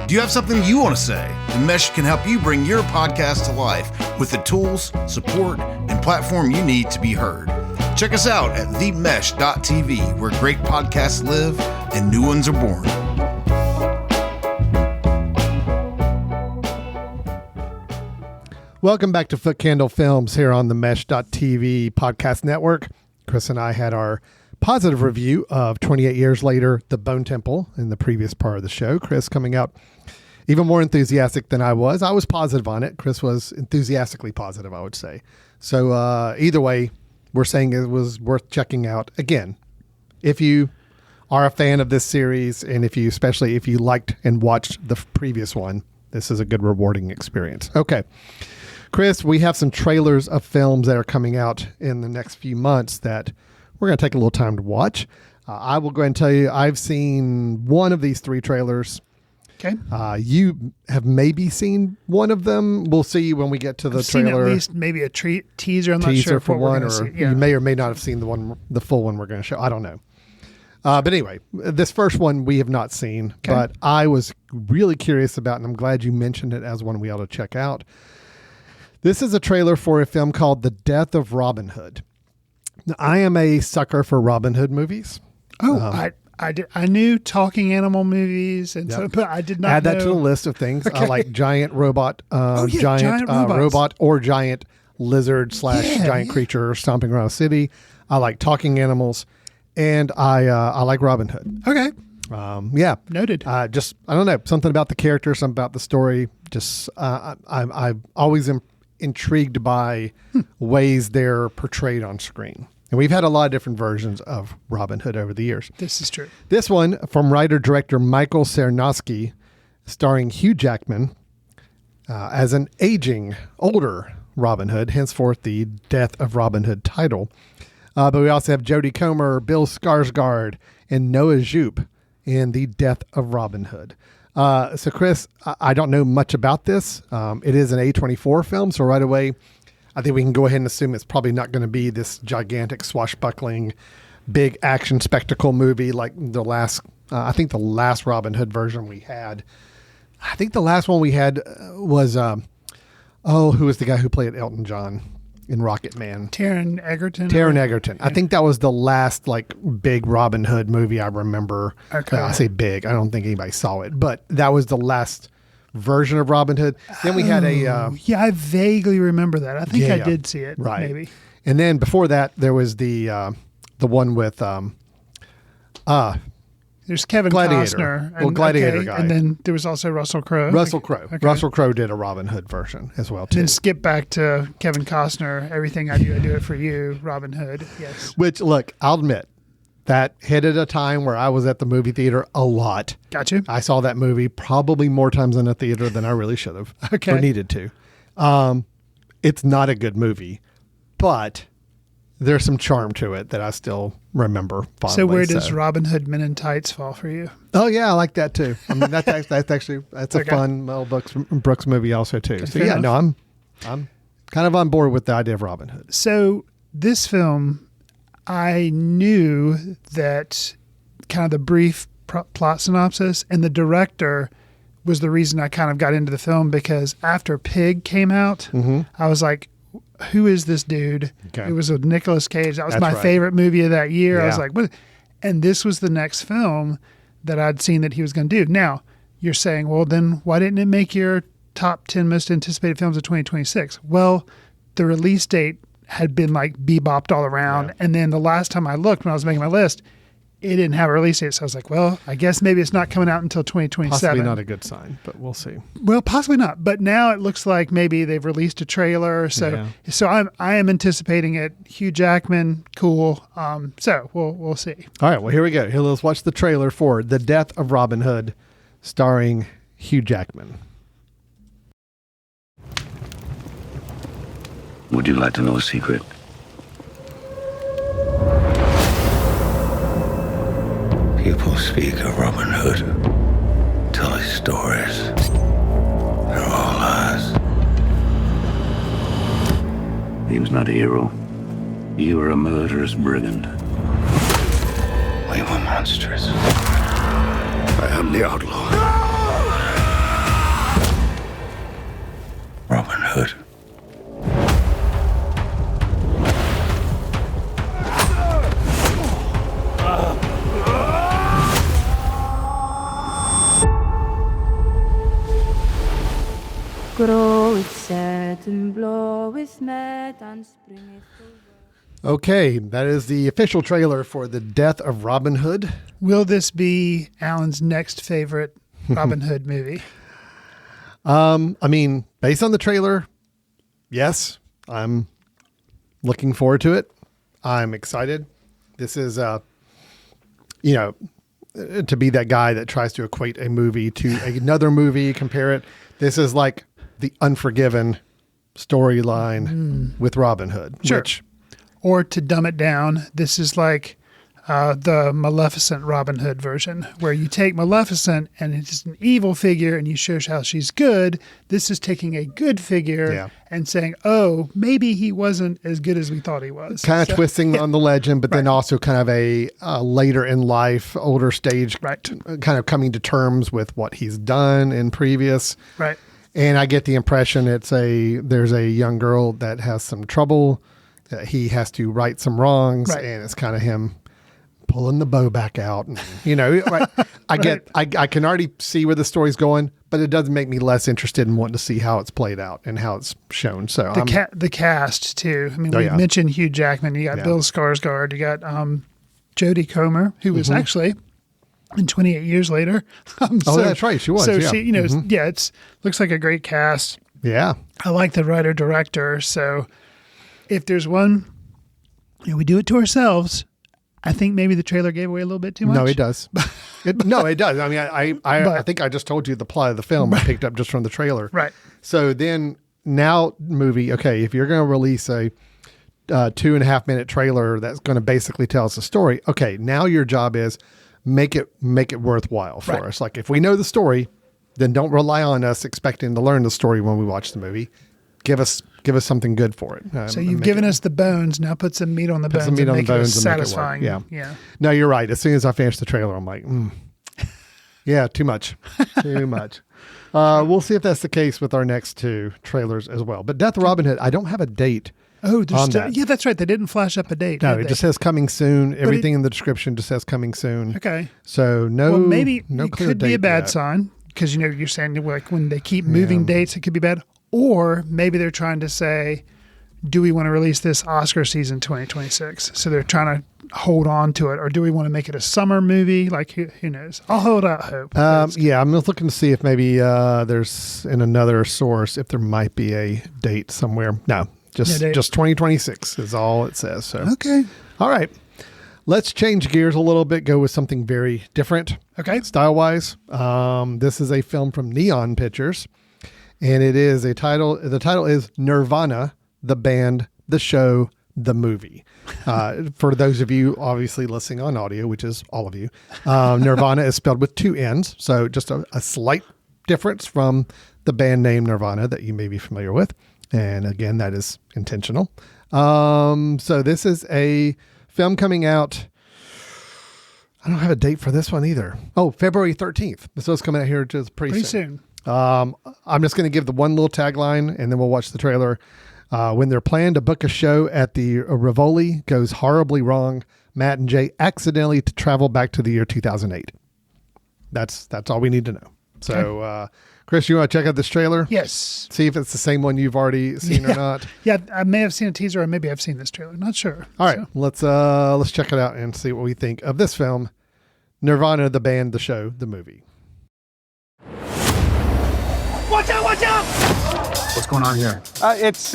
Speaker 6: Do you have something you want to say? The Mesh can help you bring your podcast to life with the tools, support, and platform you need to be heard. Check us out at themesh.tv, where great podcasts live and new ones are born.
Speaker 2: Welcome back to Foot Candle Films here on the Mesh.tv podcast network. Chris and I had our positive review of 28 Years Later, The Bone Temple in the previous part of the show. Chris coming out even more enthusiastic than I was. I was positive on it. Chris was enthusiastically positive, I would say. So either way, we're saying it was worth checking out. Again, if you are a fan of this series, and especially if you liked and watched the previous one, this is a good, rewarding experience. Okay. Chris, we have some trailers of films that are coming out in the next few months that we're going to take a little time to watch. I will go ahead and tell you, I've seen one of these 3 trailers.
Speaker 3: Okay.
Speaker 2: You have maybe seen one of them. We'll see when we get to the
Speaker 3: I've
Speaker 2: trailer.
Speaker 3: seen at least maybe a teaser. I'm not sure
Speaker 2: for one, or
Speaker 3: yeah.
Speaker 2: You may or may not have seen the full one we're going to show. I don't know. But anyway, this first one we have not seen, but I was really curious about, and I'm glad you mentioned it as one we ought to check out. This is a trailer for a film called The Death of Robin Hood. Now, I am a sucker for Robin Hood movies.
Speaker 3: Oh, I knew talking animal movies, and so, but I did not
Speaker 2: add that
Speaker 3: know.
Speaker 2: to the list of things.
Speaker 3: Okay.
Speaker 2: I like giant robot, giant
Speaker 3: robots.
Speaker 2: robot or giant lizard / giant creature stomping around a city. I like talking animals, and I like Robin Hood.
Speaker 3: Okay.
Speaker 2: Yeah.
Speaker 3: Noted.
Speaker 2: I don't know, something about the character, something about the story. Just I'm always intrigued by ways they're portrayed on screen. And we've had a lot of different versions of Robin Hood over the years.
Speaker 3: This is true.
Speaker 2: This one from writer-director Michael Sarnoski, starring Hugh Jackman as an older Robin Hood, henceforth the Death of Robin Hood title. But we also have Jodie Comer, Bill Skarsgård, and Noah Jupe in the Death of Robin Hood. So Chris, I don't know much about this. It is an A24 film, so right away, I think we can go ahead and assume it's probably not going to be this gigantic, swashbuckling, big action spectacle movie like the last. I think the last Robin Hood version we had. I think the last one we had was who was the guy who played Elton John in Rocket Man?
Speaker 3: Taron Egerton.
Speaker 2: Yeah. I think that was the last big Robin Hood movie I remember.
Speaker 3: Okay.
Speaker 2: I say big. I don't think anybody saw it, but that was the last version of Robin Hood. Then we had a
Speaker 3: Yeah, I vaguely remember that. I think I
Speaker 2: Yeah.
Speaker 3: did see it.
Speaker 2: right,
Speaker 3: Maybe.
Speaker 2: and then before that there was the one with
Speaker 3: There's Kevin
Speaker 2: Gladiator.
Speaker 3: Costner.
Speaker 2: Well, Gladiator guy.
Speaker 3: And then there was also Russell Crowe.
Speaker 2: Russell Crowe.
Speaker 3: Okay.
Speaker 2: Russell Crowe did a Robin Hood version as well too.
Speaker 3: Then skip back to Kevin Costner. Everything I do it for you. Robin Hood. Yes.
Speaker 2: Which, look, I'll admit, that hit at a time where I was at the movie theater a lot.
Speaker 3: Got you.
Speaker 2: I saw that movie probably more times in a theater than I really should have
Speaker 3: Okay.
Speaker 2: or needed to. It's not a good movie, but there's some charm to it that I still remember fondly.
Speaker 3: So where does Robin Hood Men in Tights fall for you?
Speaker 2: Oh yeah, I like that too. I mean, that's actually a
Speaker 3: Okay.
Speaker 2: fun Mel Brooks movie also too. So
Speaker 3: Fair
Speaker 2: yeah, no,
Speaker 3: enough.
Speaker 2: I'm kind of on board with the idea of Robin Hood.
Speaker 3: So this film, I knew that kind of the brief plot synopsis, and the director was the reason I kind of got into the film, because after Pig came out, I was like, who is this dude?
Speaker 2: Okay.
Speaker 3: It was with Nicolas Cage. That was
Speaker 2: That's
Speaker 3: my
Speaker 2: right.
Speaker 3: favorite movie of that year. I was
Speaker 2: Yeah.
Speaker 3: like, what? And this was the next film that I'd seen that he was going to do. Now, you're saying, well, then why didn't it make your top 10 most anticipated films of 2026? Well, the release date had been like bebopped all around.
Speaker 2: Yeah.
Speaker 3: And then the last time I looked when I was making my list, it didn't have a release date. So I was like, well, I guess maybe it's not coming out until 2027.
Speaker 2: Possibly not a good sign, but we'll see.
Speaker 3: Well, possibly not. But now it looks like maybe they've released a trailer. So I am anticipating it. Hugh Jackman, cool. So we'll see.
Speaker 2: All right, well, here we go. Here, let's watch the trailer for The Death of Robin Hood, starring Hugh Jackman.
Speaker 7: Would you like to know a secret? People speak of Robin Hood, tell his stories. They're all lies. He was not a hero. You were a murderous brigand. We were monsters. I am the outlaw. Robin Hood.
Speaker 8: Grå sæten, blå med, den springer
Speaker 2: Okay, that is the official trailer for The Death of Robin Hood.
Speaker 3: Will this be Alan's next favorite Robin Hood movie?
Speaker 2: I mean, based on the trailer, yes, I'm looking forward to it. I'm excited. This is, to be that guy that tries to equate a movie to another movie, compare it. This is like the Unforgiven storyline with Robin Hood.
Speaker 3: Sure.
Speaker 2: Which,
Speaker 3: Or to dumb it down, this is like the Maleficent Robin Hood version, where you take Maleficent and it's an evil figure and you show how she's good. This is taking a good figure and saying, oh, maybe he wasn't as good as we thought he was.
Speaker 2: kind of twisting on the legend, but then also kind of a later in life, older stage, kind of coming to terms with what he's done in previous.
Speaker 3: Right.
Speaker 2: And I get the impression there's a young girl that has some trouble. He has to right some wrongs, and it's kind of him pulling the bow back out. And, I can already see where the story's going, but it doesn't make me less interested in wanting to see how it's played out and how it's shown. So
Speaker 3: the cast too. I mean, we mentioned Hugh Jackman. You got Bill Skarsgård. You got Jodie Comer, who was actually in 28 Years Later.
Speaker 2: That's right. She was.
Speaker 3: So
Speaker 2: yeah.
Speaker 3: she, it's looks like a great cast.
Speaker 2: Yeah.
Speaker 3: I like the writer director. So if there's one, we do it to ourselves. I think maybe the trailer gave away a little bit too much.
Speaker 2: No, it does. It does. I mean, I think I just told you the plot of the film I picked up just from the trailer.
Speaker 3: Right.
Speaker 2: So then now movie, okay, if you're going to release a 2.5 minute trailer that's going to basically tell us a story, okay, now your job is make it worthwhile for us. Like if we know the story, then don't rely on us expecting to learn the story when we watch the movie. Give us something good for it.
Speaker 3: So you've given us the bones. Now put some meat on the bones.
Speaker 2: Some meat on the bones
Speaker 3: it
Speaker 2: and make it
Speaker 3: satisfying.
Speaker 2: work. Yeah. No, you're right. As soon as I finished the trailer, I'm like, yeah, too much, too much. We'll see if that's the case with our next two trailers as well. But Death of Robin Hood, I don't have a date.
Speaker 3: Oh,
Speaker 2: that.
Speaker 3: Yeah, that's right. They didn't flash up a date.
Speaker 2: No,
Speaker 3: did
Speaker 2: it
Speaker 3: they?
Speaker 2: just says coming soon. Everything in the description just says coming soon.
Speaker 3: Okay.
Speaker 2: So no,
Speaker 3: Well, maybe
Speaker 2: no
Speaker 3: it
Speaker 2: clear
Speaker 3: could be
Speaker 2: date
Speaker 3: a bad
Speaker 2: yet.
Speaker 3: sign. because you're saying like when they keep moving dates, it could be bad. Or maybe they're trying to say, do we want to release this Oscar season 2026? So they're trying to hold on to it, or do we want to make it a summer movie? Like who knows? I'll hold out hope.
Speaker 2: I'm just looking to see if maybe there's in another source if there might be a date somewhere. No, just 2026 is all it says. So
Speaker 3: okay,
Speaker 2: all right. Let's change gears a little bit. Go with something very different.
Speaker 3: Okay,
Speaker 2: style wise. This is a film from Neon Pictures, and it is a title. The title is Nirvana, the band, the show, the movie. For those of you obviously listening on audio, which is all of you, Nirvana is spelled with 2 N's. So just a slight difference from the band name Nirvana that you may be familiar with. And again, that is intentional. So this is a film coming out. I don't have a date for this one either. Oh, February 13th. So it's coming out here just pretty soon. I'm just going to give the one little tagline and then we'll watch the trailer. When they're planning to book a show at the Rivoli goes horribly wrong, Matt and Jay accidentally travel back to the year 2008. That's all we need to know. So, Chris, you want to check out this trailer?
Speaker 3: Yes.
Speaker 2: See if it's the same one you've already seen or not.
Speaker 3: Yeah, I may have seen a teaser, or maybe I've seen this trailer. Not sure.
Speaker 2: All right, let's check it out and see what we think of this film, Nirvana, the band, the show, the movie.
Speaker 9: Watch out! Watch out!
Speaker 10: What's going on here?
Speaker 9: It's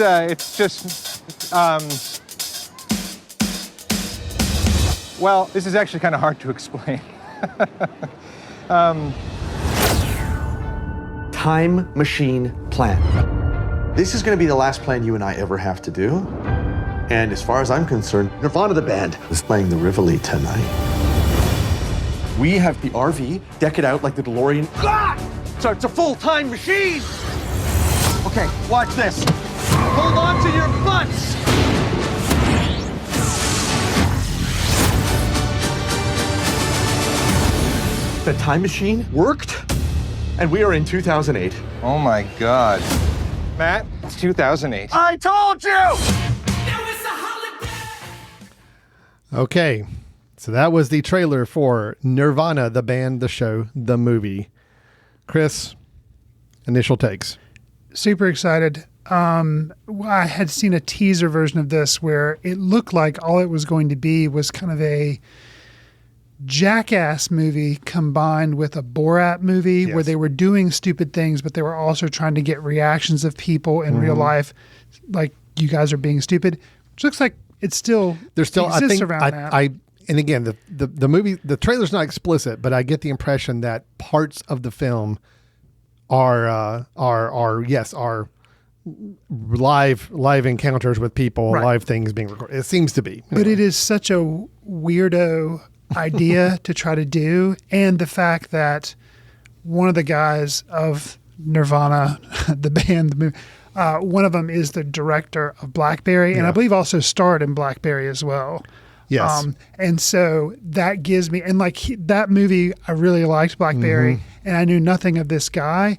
Speaker 9: just, well, this is actually kind of hard to explain.
Speaker 11: Time machine plan. This is going to be the last plan you and I ever have to do. And as far as I'm concerned, Nirvana the band is playing the Rivoli tonight. We have the RV, deck it out like the DeLorean. Ah! So it's a full-time machine. Okay, watch this. Hold on to your butts. The time machine worked, and we are in 2008.
Speaker 9: Oh my God. Matt, it's 2008.
Speaker 11: I told you!
Speaker 2: Okay, so that was the trailer for Nirvana, the band, the show, the movie. Chris, initial takes.
Speaker 3: Super excited. I had seen a teaser version of this where it looked like all it was going to be was kind of a Jackass movie combined with a Borat movie where they were doing stupid things, but they were also trying to get reactions of people in real life, like you guys are being stupid. Which looks like it's still exists around that.
Speaker 2: And again, the movie, the trailer's not explicit, but I get the impression that parts of the film are live encounters with people, live things being recorded. It seems to be. Anyway.
Speaker 3: But it is such a weirdo idea to try to do. And the fact that one of the guys of Nirvana, the band, the movie, one of them is the director of Blackberry, and I believe also starred in Blackberry as well.
Speaker 2: Yes.
Speaker 3: And so that gives me, and like that movie, I really liked Blackberry, and I knew nothing of this guy.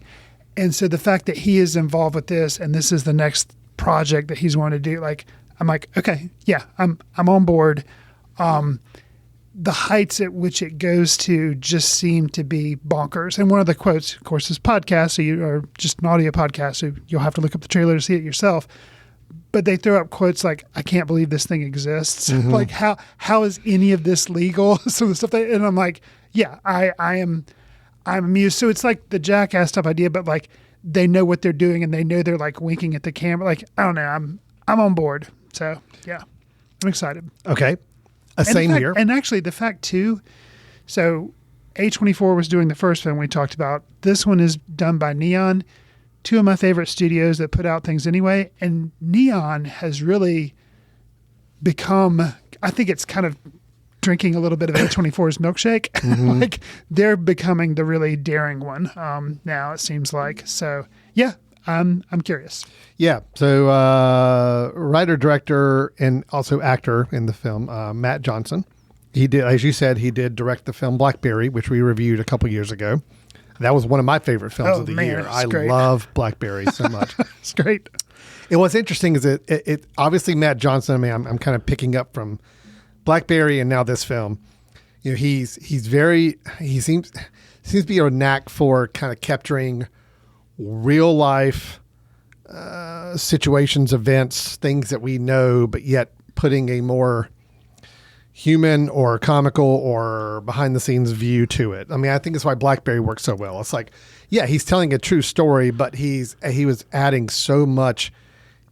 Speaker 3: And so the fact that he is involved with this, and this is the next project that he's wanting to do, like, I'm like, okay, yeah, I'm on board. The heights at which it goes to just seem to be bonkers. And one of the quotes, of course, is podcast, so you are just an audio podcast, so you'll have to look up the trailer to see it yourself. But they throw up quotes like, I can't believe this thing exists. Like, how is any of this legal? Some of the stuff and I'm like, yeah, I'm amused. So it's like the Jackass type idea, but like they know what they're doing and they know they're like winking at the camera. Like, I don't know, I'm on board. So yeah, I'm excited.
Speaker 2: Okay. Same here.
Speaker 3: And actually the fact too, so A24 was doing the first film we talked about. This one is done by Neon, two of my favorite studios that put out things anyway. And Neon has really become, I think it's kind of drinking a little bit of A24's milkshake. Like they're becoming the really daring one now, it seems like. So yeah, I'm curious.
Speaker 2: Yeah. So writer, director, and also actor in the film, Matt Johnson. He did, as you said, he did direct the film Blackberry, which we reviewed a couple years ago. That was one of my favorite films of the year. I love Blackberry so much.
Speaker 3: It's great.
Speaker 2: And what's interesting is it obviously Matt Johnson, I mean, I'm kind of picking up from Blackberry and now this film. You know, he seems to be a knack for kind of capturing real life situations, events, things that we know, but yet putting a more human or comical or behind the scenes view to it. I mean, I think that's why Blackberry works so well. It's like, yeah, he's telling a true story, but he was adding so much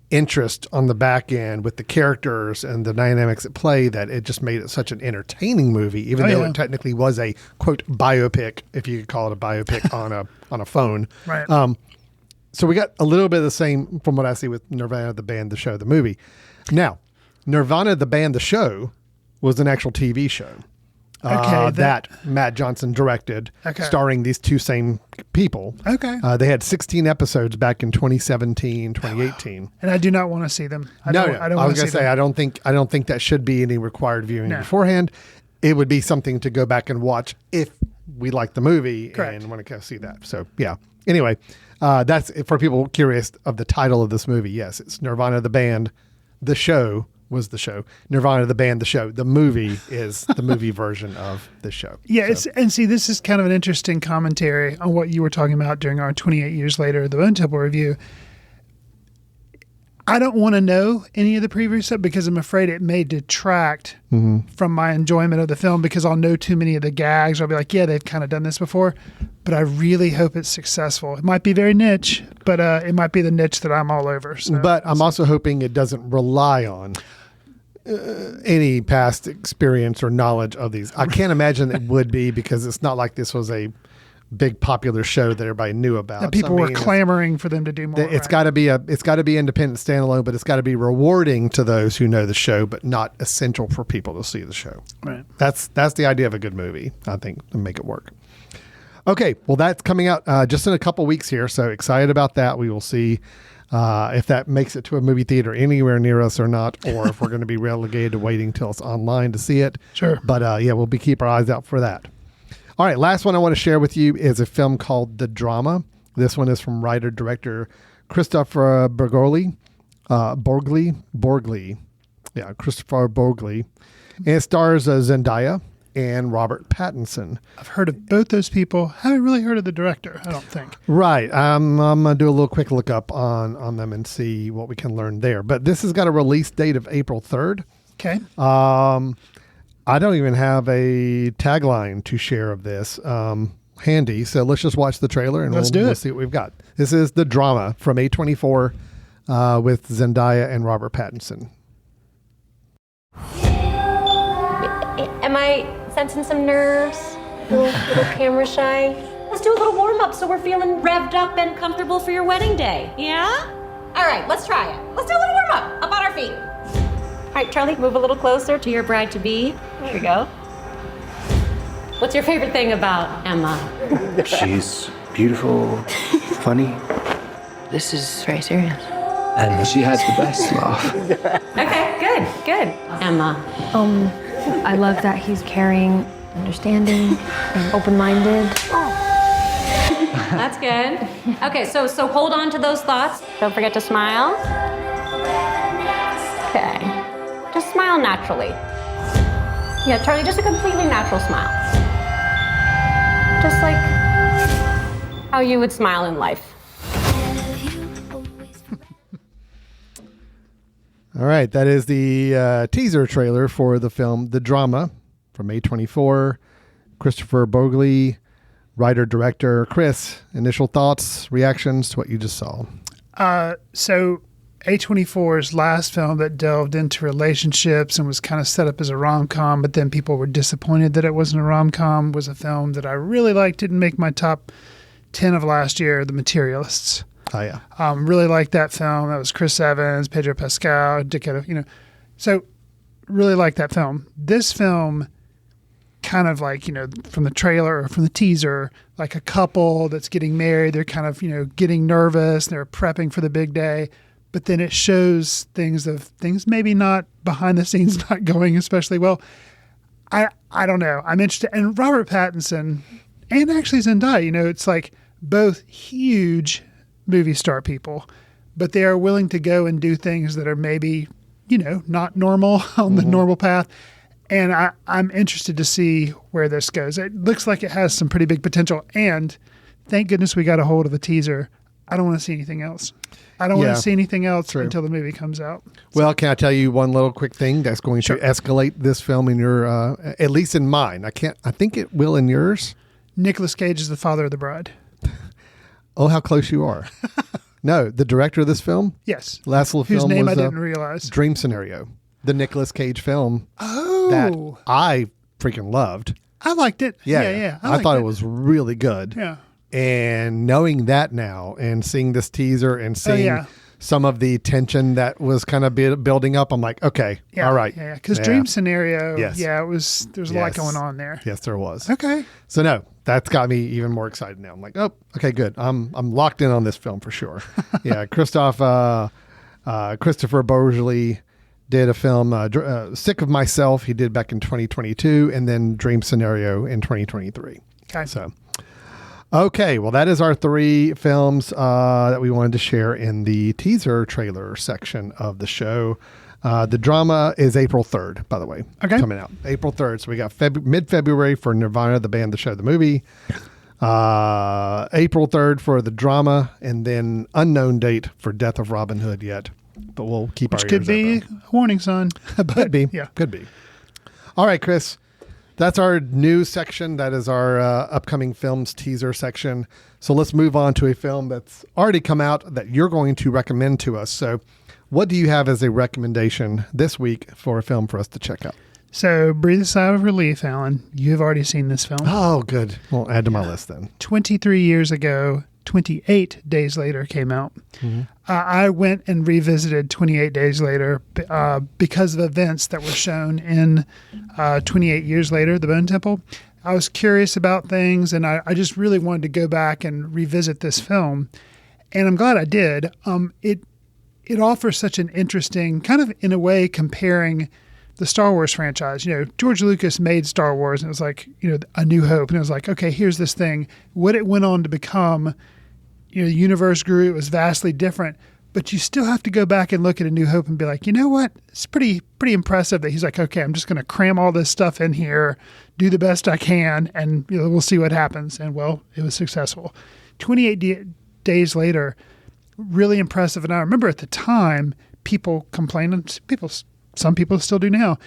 Speaker 2: interest on the back end with the characters and the dynamics at play that it just made it such an entertaining movie, even though it technically was a quote biopic, if you could call it a biopic on a phone.
Speaker 3: Right.
Speaker 2: So we got a little bit of the same from what I see with Nirvana, the band, the show, the movie. Now, Nirvana, the band, the show was an actual TV show that Matt Johnson directed, starring these two same people.
Speaker 3: Okay.
Speaker 2: They had 16 episodes back in 2017, 2018.
Speaker 3: And I do not want to see them. I
Speaker 2: was going to say, I don't think that should be any required viewing beforehand. It would be something to go back and watch if we like the movie and want to go see that. So, yeah. Anyway, that's for people curious of the title of this movie. Yes, it's Nirvana, the band, the show was the show. Nirvana, the band, the show. The movie is the movie version of the show.
Speaker 3: Yeah, and see, this is kind of an interesting commentary on what you were talking about during our 28 Years Later, the Bone Temple review. I don't want to know any of the previous stuff because I'm afraid it may detract from my enjoyment of the film because I'll know too many of the gags. I'll be like, yeah, they've kind of done this before, but I really hope it's successful. It might be very niche, but it might be the niche that I'm all over. So,
Speaker 2: but I'm also hoping it doesn't rely on any past experience or knowledge of these. I can't imagine it would be because it's not like this was a big popular show that everybody knew about.
Speaker 3: That people were clamoring for them to do more.
Speaker 2: It's got to be independent standalone, but it's got to be rewarding to those who know the show, but not essential for people to see the show.
Speaker 3: Right.
Speaker 2: That's the idea of a good movie, I think, to make it work. Okay, well, that's coming out just in a couple weeks here, so excited about that. We will see if that makes it to a movie theater anywhere near us or not, or if we're going to be relegated to waiting till it's online to see it.
Speaker 3: Sure.
Speaker 2: But we'll keep our eyes out for that. All right, last one I want to share with you is a film called The Drama. This one is from writer-director Christopher Borgli. Yeah, Christopher Borgli. And it stars Zendaya and Robert Pattinson.
Speaker 3: I've heard of both those people. Haven't really heard of the director, I don't think.
Speaker 2: Right. I'm going to do a little quick look up on them and see what we can learn there. But this has got a release date of April 3rd.
Speaker 3: Okay.
Speaker 2: I don't even have a tagline to share of this handy. So let's just watch the trailer and we'll see what we've got. This is The Drama from A24 with Zendaya and Robert Pattinson.
Speaker 12: Am I sensing some nerves? A little camera shy? Let's do a little warm-up so we're feeling revved up and comfortable for your wedding day. Yeah? All right, let's try it. Let's do a little warm-up. Up on our feet. All right, Charlie, move a little closer to your bride-to-be. There we go. What's your favorite thing about Emma?
Speaker 13: She's beautiful, funny.
Speaker 14: This is very serious.
Speaker 13: And she has the best laugh.
Speaker 12: Okay, good. Emma.
Speaker 8: I love that he's caring, understanding, and open-minded.
Speaker 12: That's good. Okay, so hold on to those thoughts. Don't forget to smile. Okay. Just smile naturally. Yeah, Charlie, just a completely natural smile. Just like how you would smile in life.
Speaker 2: All right, that is the teaser trailer for the film The Drama from A24. Christopher Borgli, writer-director. Chris, initial thoughts, reactions to what you just saw?
Speaker 3: So A24's last film that delved into relationships and was kind of set up as a rom-com, but then people were disappointed that it wasn't a rom-com, was a film that I really liked. Didn't make my top 10 of last year, The Materialists.
Speaker 2: Oh, yeah.
Speaker 3: Really liked that film. That was Chris Evans, Pedro Pascal, Dick, So really liked that film. This film kind of like, from the trailer or from the teaser, like a couple that's getting married. They're kind of, getting nervous. They're prepping for the big day. But then it shows things maybe not behind the scenes not going especially well. I don't know. I'm interested. And Robert Pattinson and actually Zendaya, it's like both huge movie star people, but they are willing to go and do things that are maybe, not normal on the normal path. And I'm interested to see where this goes. It looks like it has some pretty big potential. And thank goodness we got a hold of a teaser. I don't want to see anything else. I don't want to see anything else until the movie comes out.
Speaker 2: Well, can I tell you one little quick thing that's going to escalate this film in your, at least in mine? I think it will in yours.
Speaker 3: Nicolas Cage is the father of the bride.
Speaker 2: Oh, how close you are. No, the director of this film?
Speaker 3: Yes.
Speaker 2: Last little
Speaker 3: whose
Speaker 2: film
Speaker 3: name
Speaker 2: was
Speaker 3: I didn't realize.
Speaker 2: Dream Scenario, the Nicolas Cage film
Speaker 3: Oh.
Speaker 2: that I freaking loved.
Speaker 3: I liked it. Yeah.
Speaker 2: I thought it was really good.
Speaker 3: Yeah.
Speaker 2: And knowing that now and seeing this teaser and seeing some of the tension that was kind of building up, I'm like, okay, all right.
Speaker 3: Yeah, because Dream Scenario,
Speaker 2: Yes.
Speaker 3: There's a lot going on there.
Speaker 2: Yes, there was.
Speaker 3: Okay.
Speaker 2: So no, that's got me even more excited now. I'm like, oh, okay, good. I'm locked in on this film for sure. Yeah, Christopher Bourgeois did a film, Sick of Myself, he did back in 2022, and then Dream Scenario in 2023.
Speaker 3: Okay.
Speaker 2: So, okay, well, that is our 3 films that we wanted to share in the teaser trailer section of the show. The drama is April 3rd, by the way, coming out. April 3rd. So we got mid-February for Nirvana, the band, the show, the movie. April 3rd for the drama, and then unknown date for Death of Robin Hood yet. But we'll keep our ears
Speaker 3: open. Which could be a warning sign.
Speaker 2: Could be. Yeah. Could be. All right, Chris. That's our news section. That is our upcoming films teaser section. So let's move on to a film that's already come out that you're going to recommend to us. So what do you have as a recommendation this week for a film for us to check out?
Speaker 3: So breathe a sigh of relief, Alan. You have already seen this film.
Speaker 2: Oh, good. Well, add to my list then.
Speaker 3: 23 years ago, 28 Days Later came out. Mm-hmm. I went and revisited 28 Days Later because of events that were shown in 28 Years Later, The Bone Temple. I was curious about things, and I just really wanted to go back and revisit this film. And I'm glad I did. It offers such an interesting, kind of in a way comparing the Star Wars franchise. You know, George Lucas made Star Wars, and it was like, you know, A New Hope. And it was like, okay, here's this thing. What it went on to become, you know, the universe grew. It was vastly different. But you still have to go back and look at A New Hope and be like, you know what? It's pretty impressive that he's like, okay, I'm just going to cram all this stuff in here, do the best I can, and you know, we'll see what happens. And well, it was successful. 28 Days Later, really impressive. And I remember at the time, people complained, some people still do now,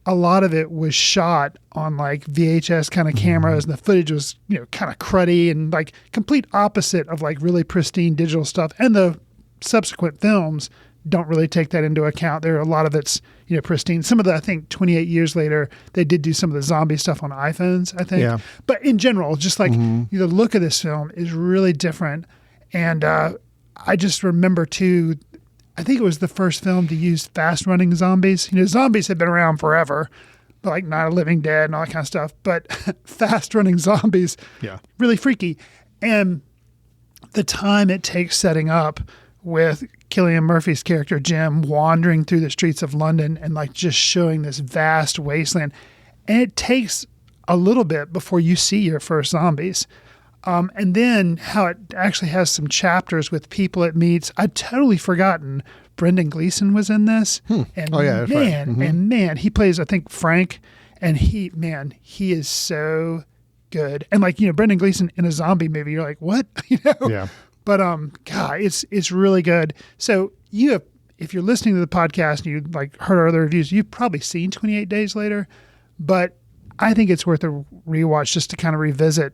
Speaker 3: a lot of it was shot on like VHS kind of cameras, and the footage was, you know, kind of cruddy and like complete opposite of like really pristine digital stuff. And the subsequent films don't really take that into account. There are a lot of it's, you know, pristine. Some of the, I think 28 Years Later, they did do some of the zombie stuff on iPhones, I think. Yeah. But in general, just like the look of this film is really different. And I just remember too, I think it was the first film to use fast-running zombies. You know, zombies have been around forever, like Night of the Living Dead and all that kind of stuff. But fast-running zombies, really freaky. And the time it takes setting up with Cillian Murphy's character, Jim, wandering through the streets of London and like just showing this vast wasteland. And it takes a little bit before you see your first zombies. And then how it actually has some chapters with people it meets. I'd totally forgotten Brendan Gleeson was in this. And
Speaker 2: that's right.
Speaker 3: And man, he plays, I think, Frank. And he is so good. And like, you know, Brendan Gleeson in a zombie movie, you're like, what? You know?
Speaker 2: Yeah.
Speaker 3: But God, it's really good. So if you're listening to the podcast and you like heard our other reviews, you've probably seen 28 Days Later. But I think it's worth a rewatch just to kind of revisit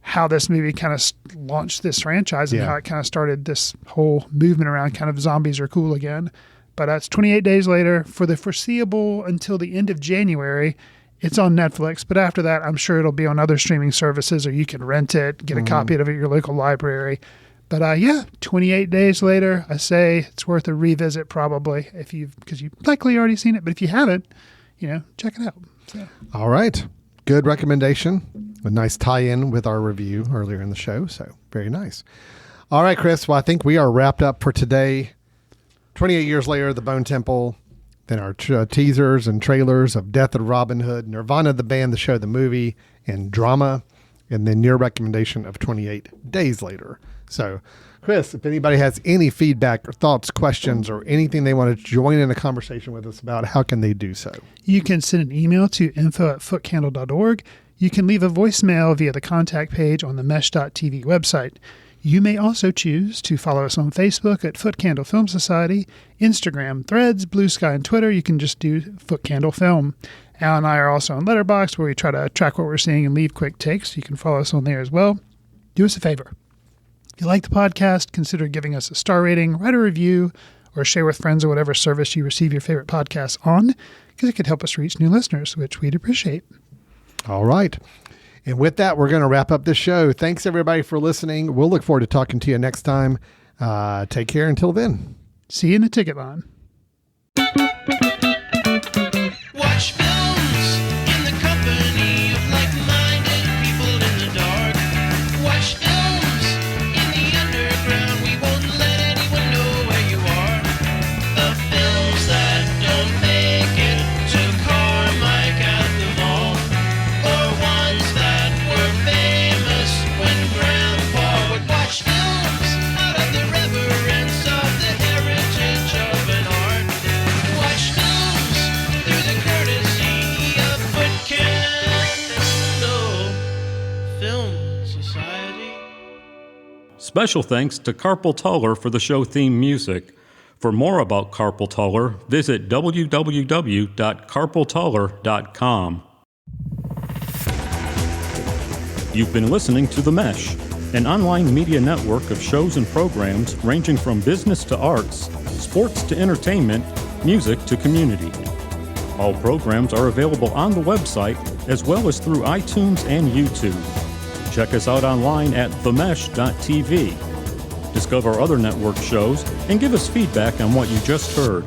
Speaker 3: how this movie kind of launched this franchise and how it kind of started this whole movement around kind of zombies are cool again. But it's 28 Days Later for the foreseeable until the end of January. It's on Netflix, but after that, I'm sure it'll be on other streaming services, or you can rent it, get a copy of it at your local library. But 28 Days Later, I say it's worth a revisit probably because you've likely already seen it. But if you haven't, you know, check it out. So.
Speaker 2: All right. Good recommendation. A nice tie-in with our review earlier in the show. So very nice. All right, Chris. Well, I think we are wrapped up for today. 28 Years Later, The Bone Temple. Then our teasers and trailers of Death of Robin Hood, Nirvana, the band, the show, the movie, and drama. And then your recommendation of 28 Days Later. So, Chris, if anybody has any feedback or thoughts, questions, or anything they want to join in a conversation with us about, how can they do so?
Speaker 3: You can send an email to info@footcandle.org. You can leave a voicemail via the contact page on the mesh.tv website. You may also choose to follow us on Facebook at Foot Candle Film Society, Instagram, Threads, Blue Sky, and Twitter. You can just do Foot Candle Film. Al and I are also on Letterboxd, where we try to track what we're seeing and leave quick takes. You can follow us on there as well. Do us a favor. If you like the podcast, consider giving us a star rating, write a review, or share with friends or whatever service you receive your favorite podcasts on, because it could help us reach new listeners, which we'd appreciate.
Speaker 2: All right. And with that, we're going to wrap up this show. Thanks, everybody, for listening. We'll look forward to talking to you next time. Take care until then.
Speaker 3: See you in the ticket line.
Speaker 15: Watch films in the company of like-minded people in the dark. Watch films in the underground. We won't let anyone know where you are. The films that don't make it to Carmike at the mall, or ones that were famous when Grandpa would watch films out of the reverence of the heritage of an art. Watch films through the courtesy of Foot Candle Film Society.
Speaker 1: Special thanks to Carpal Tuller for the show theme music. For more about Carpal Tuller, visit www.carpaltuller.com. You've been listening to The Mesh, an online media network of shows and programs ranging from business to arts, sports to entertainment, music to community. All programs are available on the website as well as through iTunes and YouTube. Check us out online at themesh.tv. Discover other network shows and give us feedback on what you just heard.